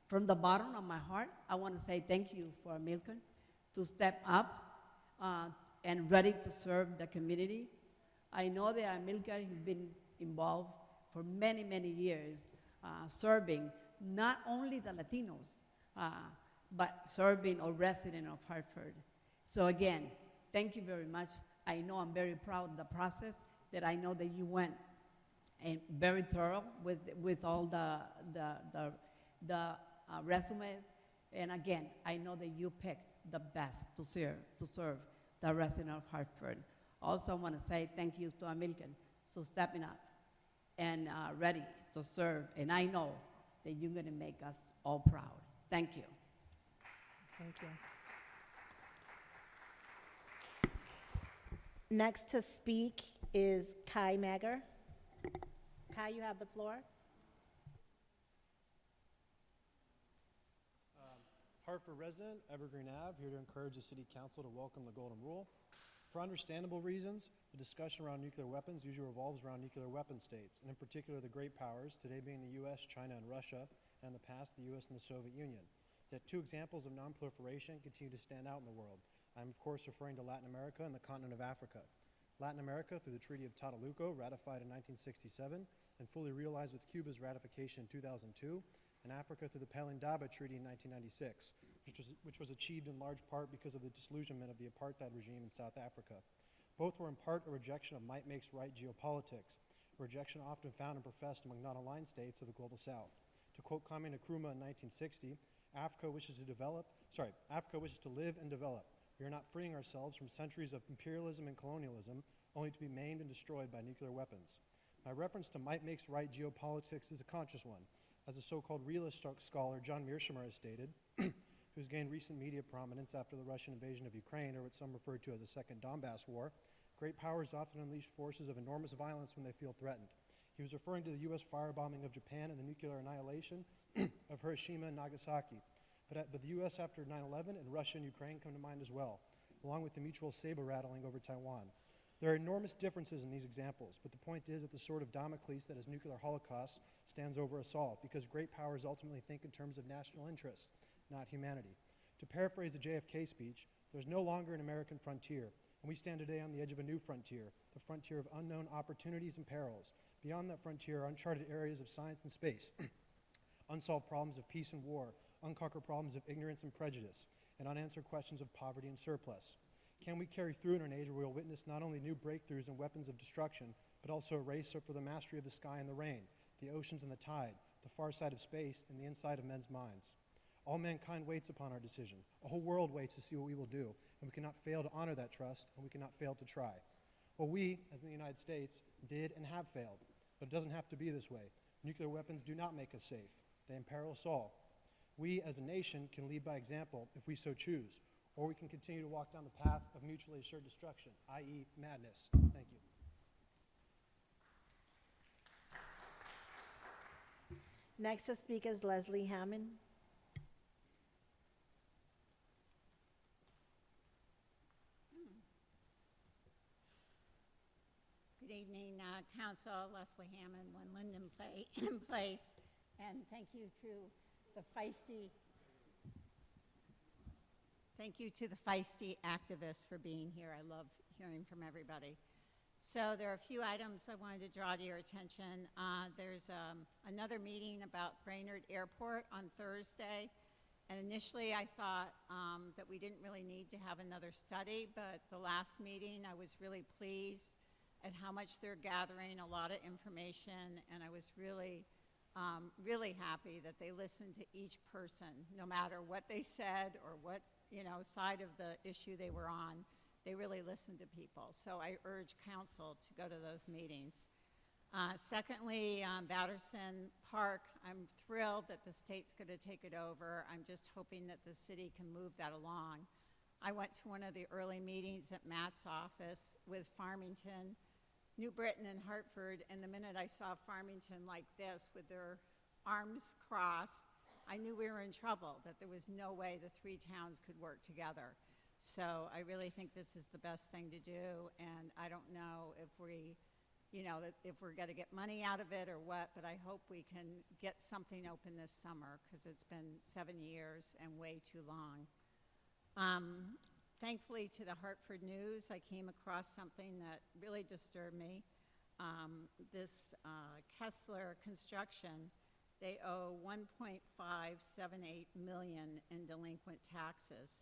From the bottom of my heart, I want to say thank you for Amilcar to step up and ready to serve the community. I know that Amilcar has been involved for many, many years, serving not only the Latinos, but serving all residents of Hartford. So again, thank you very much. I know I'm very proud of the process that I know that you went and very thorough with all the resumes. And again, I know that you picked the best to serve the resident of Hartford. Also, I want to say thank you to Amilcar for stepping up and ready to serve. And I know that you're going to make us all proud. Thank you. Thank you. Next to speak is Kai Magger. Kai, you have the floor. Hartford resident, Evergreen Ave, here to encourage the City Council to welcome the Golden Rule. For understandable reasons, the discussion around nuclear weapons usually revolves around nuclear weapon states, and in particular the great powers, today being the US, China, and Russia, and in the past the US and the Soviet Union. Yet two examples of non-proliferation continue to stand out in the world. I'm of course referring to Latin America and the continent of Africa. Latin America, through the Treaty of Tataluco, ratified in 1967, and fully realized with Cuba's ratification in 2002, and Africa through the Pelindaba Treaty in 1996, which was achieved in large part because of the disillusionment of the apartheid regime in South Africa. Both were in part a rejection of might makes right geopolitics, a rejection often found and professed among non-aligned states of the global South. To quote Kwame Nkrumah in 1960, Africa wishes to live and develop. We are not freeing ourselves from centuries of imperialism and colonialism, only to be maimed and destroyed by nuclear weapons. My reference to might makes right geopolitics is a conscious one. As the so-called realist scholar John Mearsheimer has stated, who's gained recent media prominence after the Russian invasion of Ukraine, or what some refer to as the Second Donbass War, great powers often unleash forces of enormous violence when they feel threatened. He was referring to the U.S. firebombing of Japan and the nuclear annihilation of Hiroshima and Nagasaki. But the U.S. after 9/11 and Russia and Ukraine come to mind as well, along with the mutual saber rattling over Taiwan. There are enormous differences in these examples, but the point is that the sword of Damocles that is nuclear holocaust stands over us all, because great powers ultimately think in terms of national interest, not humanity. To paraphrase the JFK speech, there's no longer an American frontier, and we stand today on the edge of a new frontier, the frontier of unknown opportunities and perils. Beyond that frontier are uncharted areas of science and space, unsolved problems of peace and war, unconquered problems of ignorance and prejudice, and unanswered questions of poverty and surplus. Can we carry through in an age where we will witness not only new breakthroughs in weapons of destruction, but also a race for the mastery of the sky and the rain, the oceans and the tide, the far side of space, and the inside of men's minds? All mankind waits upon our decision. A whole world waits to see what we will do, and we cannot fail to honor that trust, and we cannot fail to try. Well, we, as in the United States, did and have failed, but it doesn't have to be this way. Nuclear weapons do not make us safe. They imperil us all. We, as a nation, can lead by example if we so choose, or we can continue to walk down the path of mutually assured destruction, i.e. madness. Thank you. Next to speak is Leslie Hammond. Good evening, Council. Leslie Hammond, One Linden Place, and thank you to the feisty activists for being here. I love hearing from everybody. So there are a few items I wanted to draw to your attention. There's another meeting about Brainerd Airport on Thursday. And initially I thought that we didn't really need to have another study, but the last meeting I was really pleased at how much they're gathering, a lot of information, and I was really, really happy that they listened to each person, no matter what they said or what, side of the issue they were on. They really listened to people. So I urge council to go to those meetings. Secondly, Batterson Park, I'm thrilled that the state's going to take it over. I'm just hoping that the city can move that along. I went to one of the early meetings at Matt's office with Farmington, New Britain, and Hartford, and the minute I saw Farmington like this with their arms crossed, I knew we were in trouble, that there was no way the three towns could work together. So I really think this is the best thing to do, and I don't know if we, if we're going to get money out of it or what, but I hope we can get something open this summer, because it's been 7 years and way too long. Thankfully, to the Hartford News, I came across something that really disturbed me. This Kessler Construction, they owe $1.578 million in delinquent taxes.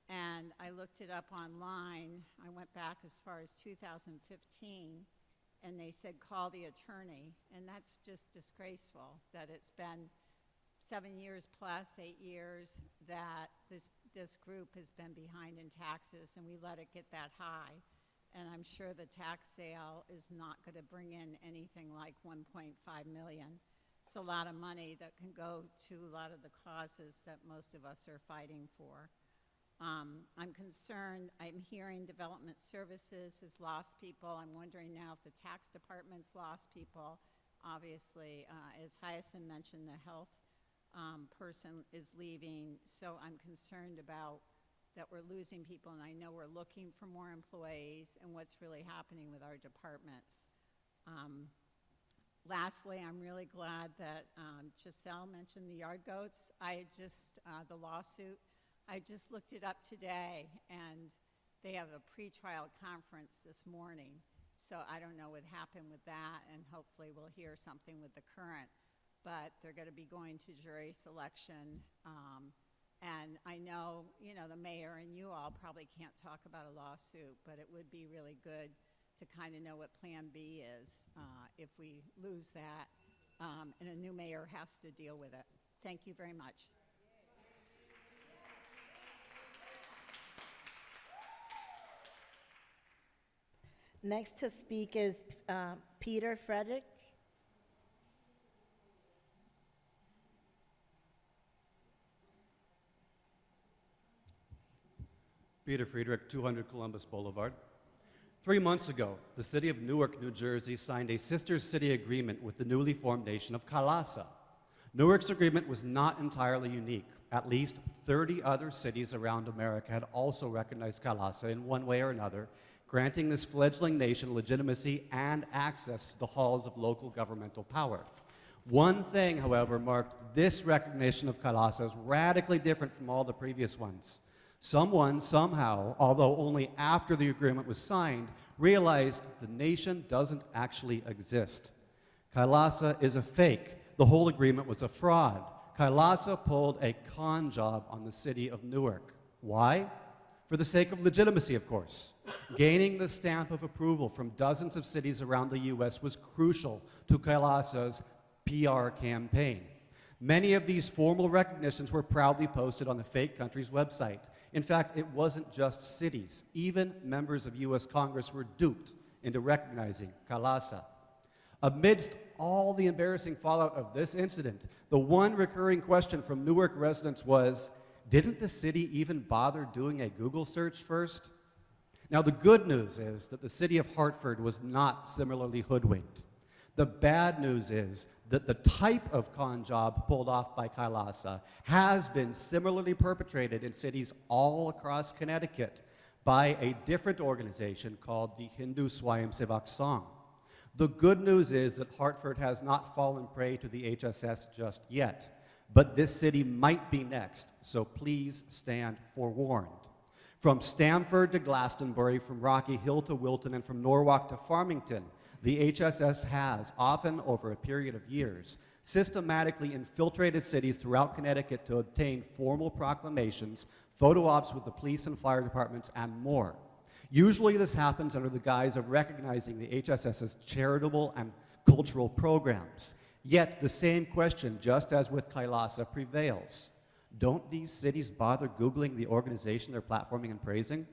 And I looked it up online. I went back as far as 2015, and they said call the attorney. And that's just disgraceful that it's been 7 years plus, 8 years, that this group has been behind in taxes, and we let it get that high. And I'm sure the tax sale is not going to bring in anything like $1.5 million. It's a lot of money that can go to a lot of the causes that most of us are fighting for. I'm concerned. I'm hearing Development Services has lost people. I'm wondering now if the tax department's lost people. Obviously, as Hyacinth mentioned, the health person is leaving, so I'm concerned about that we're losing people, and I know we're looking for more employees and what's really happening with our departments. Lastly, I'm really glad that Giselle mentioned the yard goats. The lawsuit, I just looked it up today, and they have a pretrial conference this morning, so I don't know what happened with that, and hopefully we'll hear something with the current. But they're going to be going to jury selection. And I know, the mayor and you all probably can't talk about a lawsuit, but it would be really good to kind of know what Plan B is if we lose that, and a new mayor has to deal with it. Thank you very much. Next to speak is Peter Frederick. Peter Friedrich, 200 Columbus Boulevard. 3 months ago, the city of Newark, New Jersey signed a sister city agreement with the newly formed nation of Kailasa. Newark's agreement was not entirely unique. At least 30 other cities around America had also recognized Kailasa in one way or another, granting this fledgling nation legitimacy and access to the halls of local governmental power. One thing, however, marked this recognition of Kailasa as radically different from all the previous ones. Someone, somehow, although only after the agreement was signed, realized the nation doesn't actually exist. Kailasa is a fake. The whole agreement was a fraud. Kailasa pulled a con job on the city of Newark. Why? for the sake of legitimacy, of course. Gaining the stamp of approval from dozens of cities around the US was crucial to Kailasa's PR campaign. Many of these formal recognitions were proudly posted on the fake country's website. In fact, it wasn't just cities. Even members of US Congress were duped into recognizing Kailasa. Amidst all the embarrassing fallout of this incident, the one recurring question from Newark residents was, didn't the city even bother doing a Google search first? Now, the good news is that the city of Hartford was not similarly hoodwinked. The bad news is that the type of con job pulled off by Kailasa has been similarly perpetrated in cities all across Connecticut by a different organization called the Hindu Swayamsevak Sangh. The good news is that Hartford has not fallen prey to the HSS just yet, but this city might be next, so please stand forewarned. From Stamford to Glastonbury, from Rocky Hill to Wilton, and from Norwalk to Farmington, the HSS has, often over a period of years, systematically infiltrated cities throughout Connecticut to obtain formal proclamations, photo ops with the police and fire departments, and more. Usually this happens under the guise of recognizing the HSS's charitable and cultural programs. Yet the same question, just as with Kailasa, prevails. Don't these cities bother Googling the organization they're platforming and praising?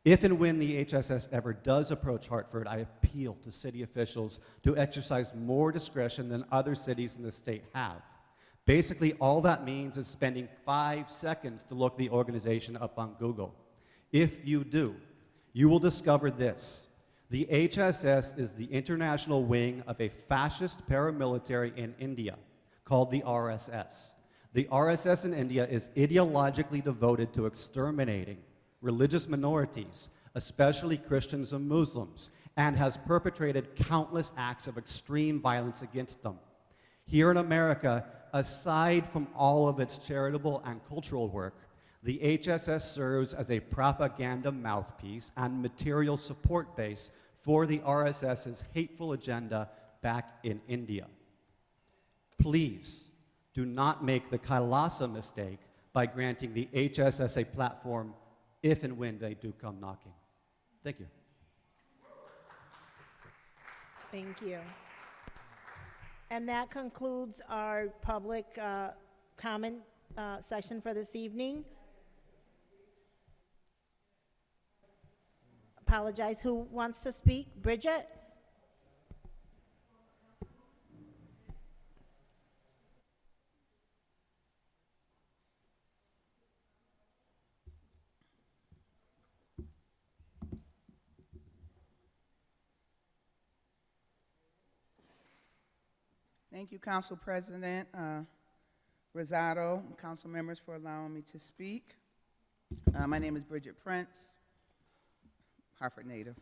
If and when the HSS ever does approach Hartford, I appeal to city officials to exercise more discretion than other cities in the state have. Basically, all that means is spending 5 seconds to look the organization up on Google. If you do, you will discover this. The HSS is the international wing of a fascist paramilitary in India called the RSS. The RSS in India is ideologically devoted to exterminating religious minorities, especially Christians and Muslims, and has perpetrated countless acts of extreme violence against them. Here in America, aside from all of its charitable and cultural work, the HSS serves as a propaganda mouthpiece and material support base for the RSS's hateful agenda back in India. Please do not make the Kailasa mistake by granting the HSS a platform if and when they do come knocking. Thank you. Thank you. And that concludes our public comment session for this evening. Apologize. Who wants to speak? Bridget? Thank you, Council President Rosado, and council members for allowing me to speak. My name is Bridget Prince, Hartford native.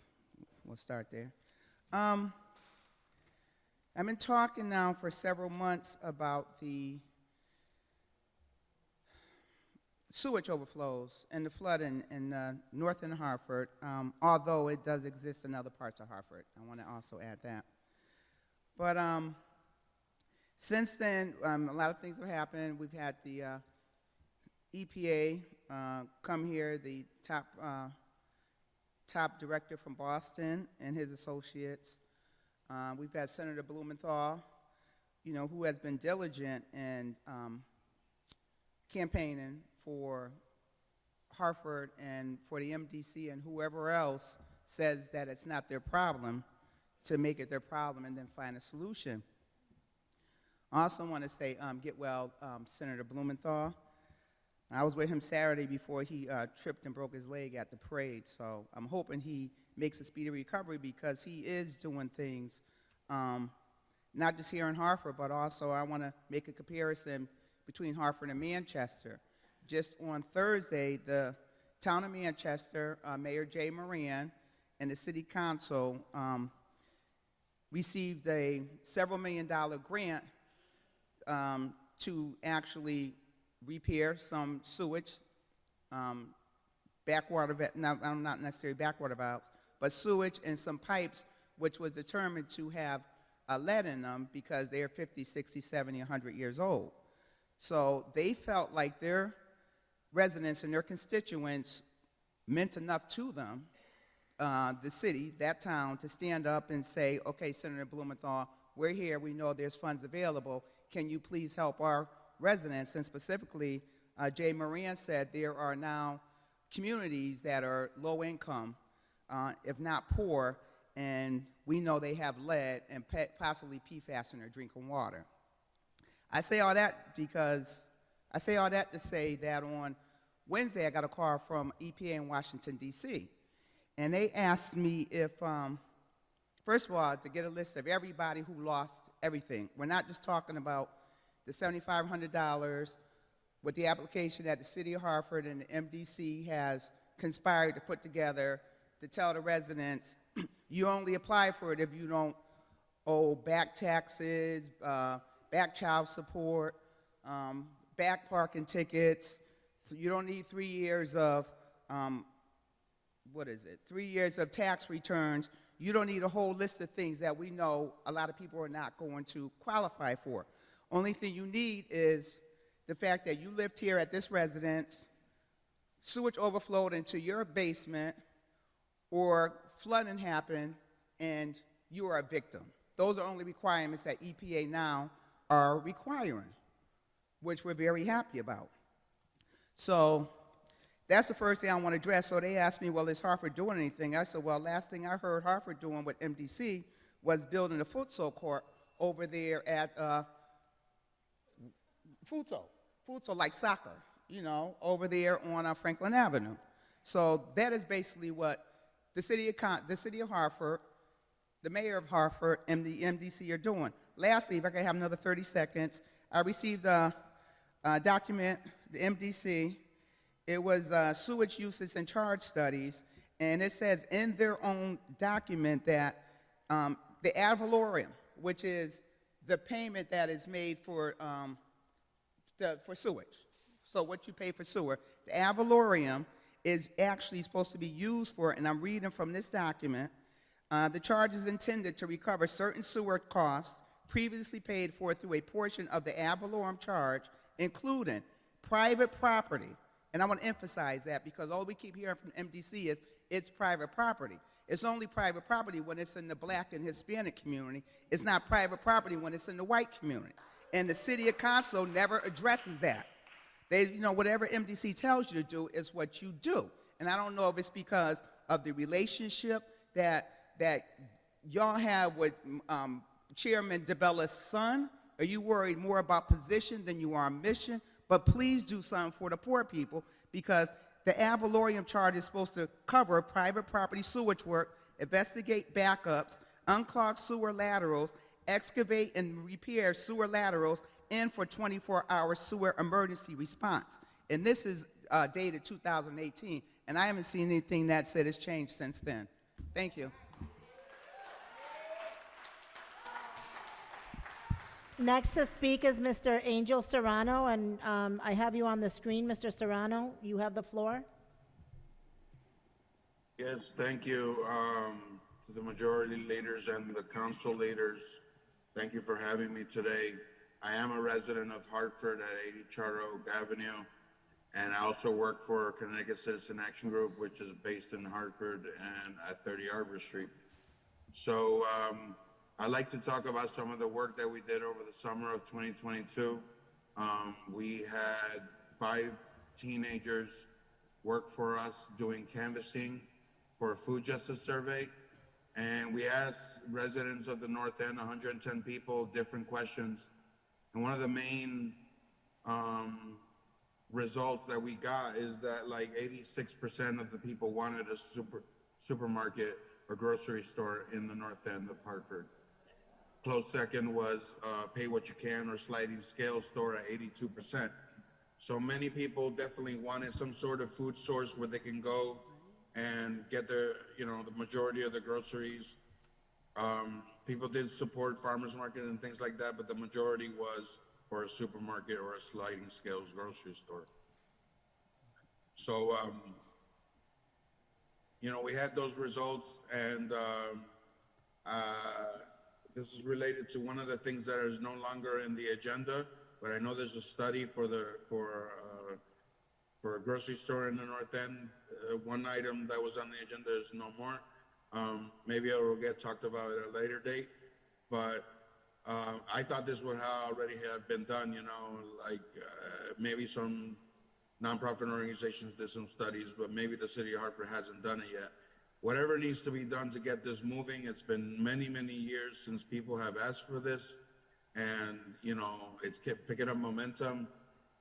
We'll start there. I've been talking now for several months about the sewage overflows and the flooding in northern Hartford, although it does exist in other parts of Hartford. I want to also add that. But since then, a lot of things have happened. We've had the EPA come here, the top director from Boston and his associates. We've had Senator Blumenthal, who has been diligent in campaigning for Hartford and for the MDC and whoever else says that it's not their problem to make it their problem and then find a solution. I also want to say, get well, Senator Blumenthal. I was with him Saturday before he tripped and broke his leg at the parade, so I'm hoping he makes a speedy recovery because he is doing things, not just here in Hartford, but also I want to make a comparison between Hartford and Manchester. Just on Thursday, the town of Manchester, Mayor Jay Moran and the city council received a several $million grant to actually repair some sewage, backwater, not necessarily backwater valves, but sewage and some pipes which was determined to have lead in them because they're 50, 60, 70, 100 years old. So they felt like their residents and their constituents meant enough to them, the city, that town, to stand up and say, okay, Senator Blumenthal, we're here, we know there's funds available, can you please help our residents? And specifically, Jay Moran said there are now communities that are low income, if not poor, and we know they have lead and possibly PFAS in their drinking water. I say all that to say that on Wednesday I got a call from EPA in Washington, D.C., and they asked me if, first of all, to get a list of everybody who lost everything. We're not just talking about the $7,500 with the application that the City of Hartford and the MDC has conspired to put together to tell the residents, you only apply for it if you don't owe back taxes, back child support, back parking tickets. You don't need 3 years of, 3 years of tax returns. You don't need a whole list of things that we know a lot of people are not going to qualify for. Only thing you need is the fact that you lived here at this residence, sewage overflowed into your basement, or flooding happened, and you are a victim. Those are only requirements that EPA now are requiring, which we're very happy about. So that's the first thing I want to address. So they asked me, well, is Hartford doing anything? I said, well, last thing I heard Hartford doing with MDC was building a futsal court over there at futsal, like soccer, you know, over there on Franklin Avenue. So that is basically what the city of Hartford, the mayor of Hartford, and the MDC are doing. Lastly, if I could have another 30 seconds, I received a document, the MDC. It was sewage usage and charge studies, and it says in their own document that the ad valorem, which is the payment that is made for sewage, so what you pay for sewer, the ad valorem is actually supposed to be used for, and I'm reading from this document, the charge is intended to recover certain sewer costs previously paid for through a portion of the ad valorem charge, including private property. And I want to emphasize that because all we keep hearing from MDC is it's private property. It's only private property when it's in the Black and Hispanic community. It's not private property when it's in the white community. And the city of Conso never addresses that. They, you know, whatever MDC tells you to do is what you do. And I don't know if it's because of the relationship that y'all have with Chairman DeBella's son. Are you worried more about position than you are mission? But please do something for the poor people, because the ad valorem charge is supposed to cover private property sewage work, investigate backups, unclog sewer laterals, excavate and repair sewer laterals, and for 24-hour sewer emergency response. And this is dated 2018, and I haven't seen anything that said it's changed since then. Thank you. Next to speak is Mr. Angel Serrano, and I have you on the screen, Mr. Serrano. You have the floor. Yes, thank you to the majority leaders and the council leaders. Thank you for having me today. I am a resident of Hartford at 80 Charter Oak Avenue, and I also work for Connecticut Citizen Action Group, which is based in Hartford and at 30 Arbor Street. So I'd like to talk about some of the work that we did over the summer of 2022. We had 5 teenagers work for us doing canvassing for a food justice survey. And we asked residents of the North End, 110 people, different questions. And one of the main results that we got is that like 86% of the people wanted a supermarket or grocery store in the North End of Hartford. Close second was pay what you can or sliding scale store at 82%. So many people definitely wanted some sort of food source where they can go and get their, you know, the majority of the groceries. People did support farmers market and things like that, but the majority was for a supermarket or a sliding scales grocery store. So, you know, we had those results, and this is related to one of the things that is no longer in the agenda, but I know there's a study for for a grocery store in the North End. One item that was on the agenda is no more. Maybe it will get talked about at a later date, but I thought this would already have been done, you know, like maybe some nonprofit organizations did some studies, but maybe the city of Hartford hasn't done it yet. Whatever needs to be done to get this moving, it's been many, many years since people have asked for this, and, you know, it's kept picking up momentum.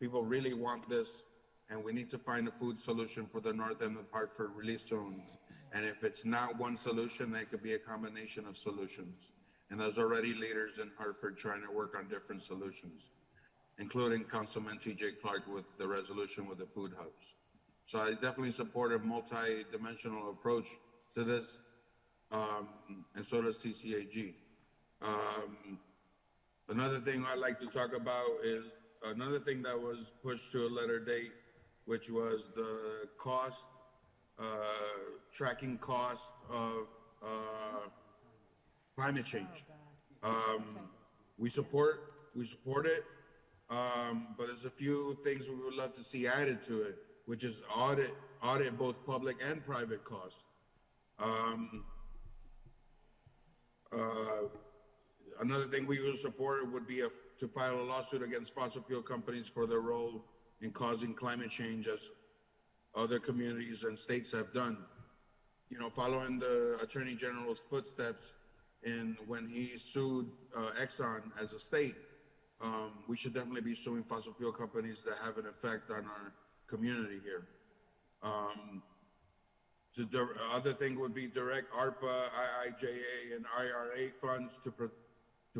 People really want this, and we need to find a food solution for the North End of Hartford really soon. And if it's not one solution, that could be a combination of solutions. And there's already leaders in Hartford trying to work on different solutions, including Councilman T.J. Clark with the resolution with the food hubs. So I definitely support a multi-dimensional approach to this, and so does CCAG. Another thing I'd like to talk about is another thing that was pushed to a later date, which was the cost, tracking cost of climate change. We support it, but there's a few things we would love to see added to it, which is audit both public and private costs. Another thing we would support would be to file a lawsuit against fossil fuel companies for their role in causing climate change, as other communities and states have done. You know, following the Attorney General's footsteps when he sued Exxon as a state, we should definitely be suing fossil fuel companies that have an effect on our community here. The other thing would be direct ARPA, IIJA, and IRA funds to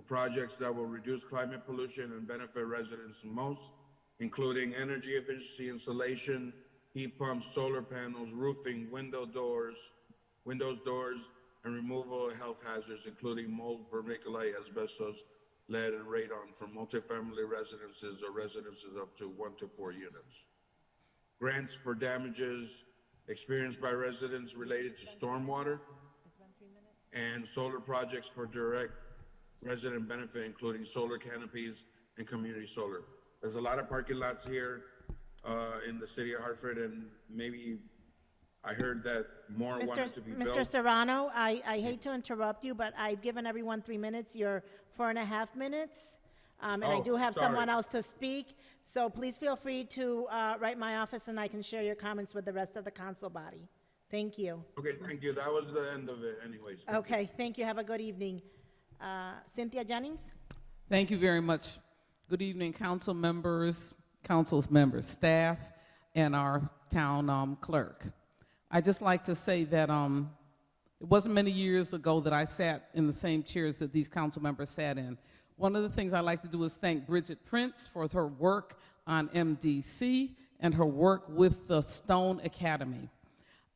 projects that will reduce climate pollution and benefit residents most, including energy efficiency installation, heat pumps, solar panels, roofing, windows, doors, and removal of health hazards, including mold, vermiculite, asbestos, lead, and radon from multifamily residences or residences up to 1 to 4 units. Grants for damages experienced by residents related to stormwater, and solar projects for direct resident benefit, including solar canopies and community solar. There's a lot of parking lots here in the city of Hartford, and maybe I heard that more wanted to be built. Mr. Serrano, I hate to interrupt you, but I've given everyone 3 minutes. You're 4.5 minutes. And I do have someone else to speak. So please feel free to write my office, and I can share your comments with the rest of the council body. Thank you. Okay, thank you. That was the end of it anyways. Okay, thank you. Have a good evening. Cynthia Jennings? Thank you very much. Good evening, council members, staff, and our town clerk. I just like to say that it wasn't many years ago that I sat in the same chairs that these council members sat in. One of the things I like to do is thank Bridget Prince for her work on MDC and her work with the Stone Academy.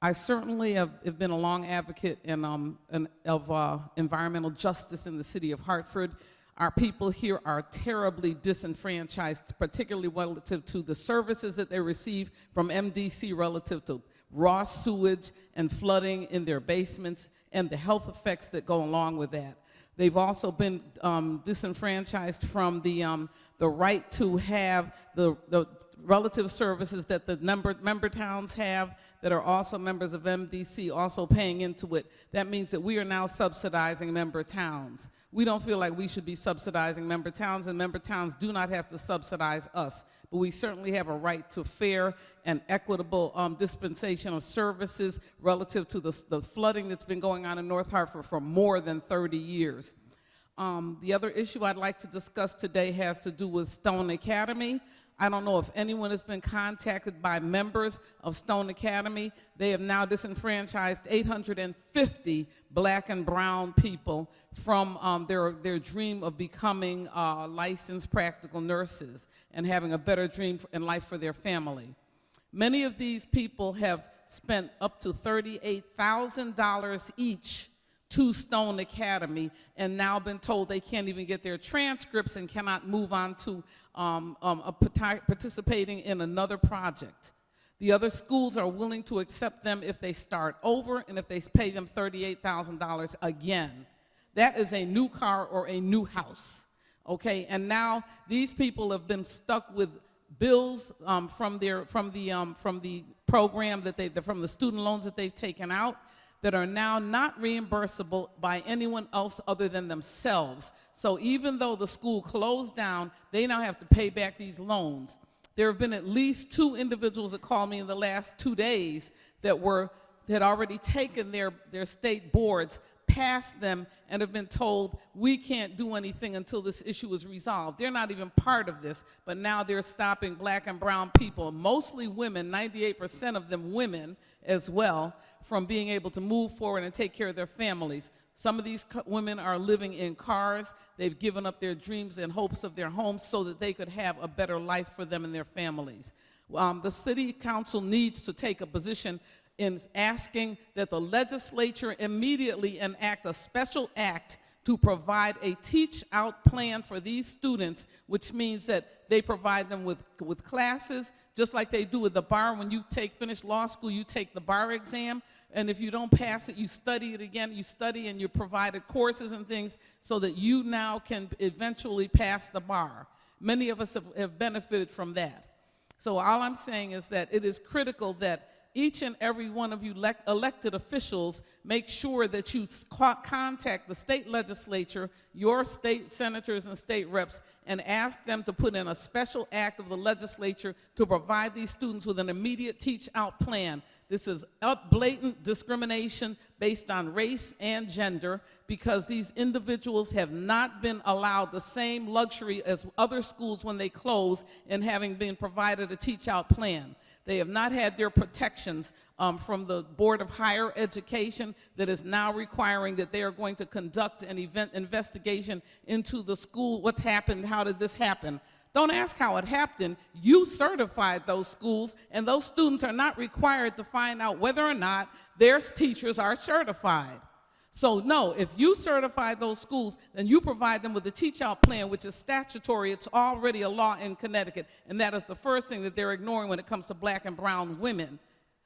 I certainly have been a long advocate of environmental justice in the city of Hartford. Our people here are terribly disenfranchised, particularly relative to the services that they receive from MDC relative to raw sewage and flooding in their basements and the health effects that go along with that. They've also been disenfranchised from the right to have the relative services that the member towns have that are also members of MDC also paying into it. That means that we are now subsidizing member towns. We don't feel like we should be subsidizing member towns, and member towns do not have to subsidize us. But we certainly have a right to fair and equitable dispensation of services relative to the flooding that's been going on in North Hartford for more than 30 years. The other issue I'd like to discuss today has to do with Stone Academy. I don't know if anyone has been contacted by members of Stone Academy. They have now disenfranchised 850 black and brown people from their dream of becoming licensed practical nurses and having a better dream in life for their family. Many of these people have spent up to $38,000 each to Stone Academy and now been told they can't even get their transcripts and cannot move on to participating in another project. The other schools are willing to accept them if they start over and if they pay them $38,000 again. That is a new car or a new house, okay? And now these people have been stuck with bills from the program from the student loans that they've taken out that are now not reimbursable by anyone else other than themselves. So even though the school closed down, they now have to pay back these loans. There have been at least 2 individuals that called me in the last 2 days that had already taken their state boards, passed them, and have been told, we can't do anything until this issue is resolved. They're not even part of this, but now they're stopping black and brown people, mostly women, 98% of them women as well, from being able to move forward and take care of their families. Some of these women are living in cars. They've given up their dreams and hopes of their homes so that they could have a better life for them and their families. The city council needs to take a position in asking that the legislature immediately enact a special act to provide a teach-out plan for these students, which means that they provide them with classes, just like they do with the bar. When you finish law school, you take the bar exam, and if you don't pass it, you study it again. You study and you're provided courses and things so that you now can eventually pass the bar. Many of us have benefited from that. So all I'm saying is that it is critical that each and every one of you elected officials make sure that you contact the state legislature, your state senators and state reps, and ask them to put in a special act of the legislature to provide these students with an immediate teach-out plan. This is blatant discrimination based on race and gender because these individuals have not been allowed the same luxury as other schools when they close in having been provided a teach-out plan. They have not had their protections from the Board of Higher Education that is now requiring that they are going to conduct an investigation into the school. What's happened? How did this happen? Don't ask how it happened. You certified those schools, and those students are not required to find out whether or not their teachers are certified. So no, if you certify those schools, then you provide them with a teach-out plan, which is statutory. It's already a law in Connecticut, and that is the first thing that they're ignoring when it comes to black and brown women.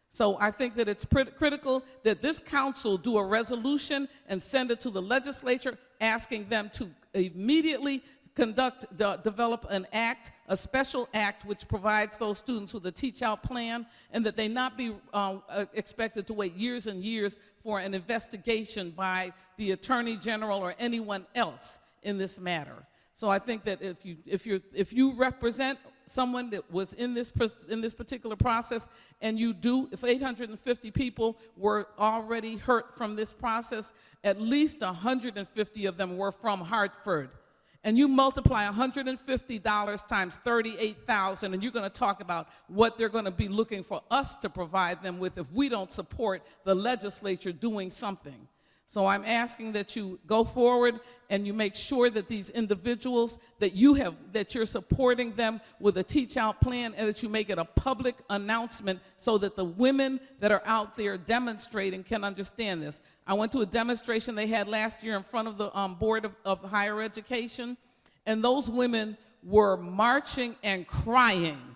So I think that it's critical that this council do a resolution and send it to the legislature asking them to immediately develop an act, a special act, which provides those students with a teach-out plan, and that they not be expected to wait years and years for an investigation by the Attorney General or anyone else in this matter. So I think that if you represent someone that was in this particular process, and if 850 people were already hurt from this process, at least 150 of them were from Hartford. And you multiply $150 times 38,000, and you're going to talk about what they're going to be looking for us to provide them with if we don't support the legislature doing something. So I'm asking that you go forward and you make sure that these individuals that you're supporting them with a teach-out plan, and that you make it a public announcement so that the women that are out there demonstrating can understand this. I went to a demonstration they had last year in front of the Board of Higher Education, and those women were marching and crying.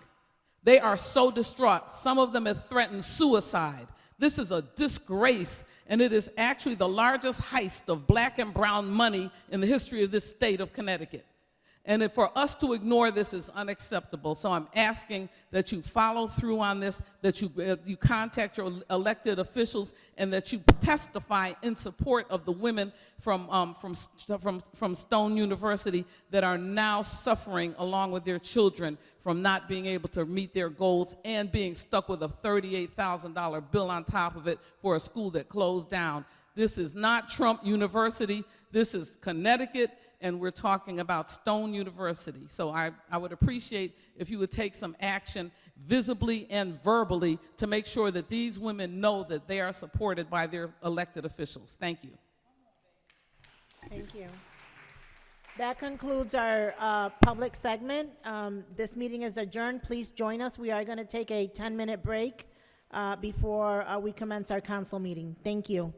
They are so distraught. Some of them have threatened suicide. This is a disgrace, and it is actually the largest heist of black and brown money in the history of this state of Connecticut. And for us to ignore this is unacceptable. So I'm asking that you follow through on this, that you contact your elected officials, and that you testify in support of the women from Stone University that are now suffering along with their children from not being able to meet their goals and being stuck with a $38,000 bill on top of it for a school that closed down. This is not Trump University. This is Connecticut, and we're talking about Stone University. So I would appreciate if you would take some action visibly and verbally to make sure that these women know that they are supported by their elected officials. Thank you. Thank you. That concludes our public segment. This meeting is adjourned. Please join us. We are going to take a 10-minute break before we commence our council meeting. Thank you.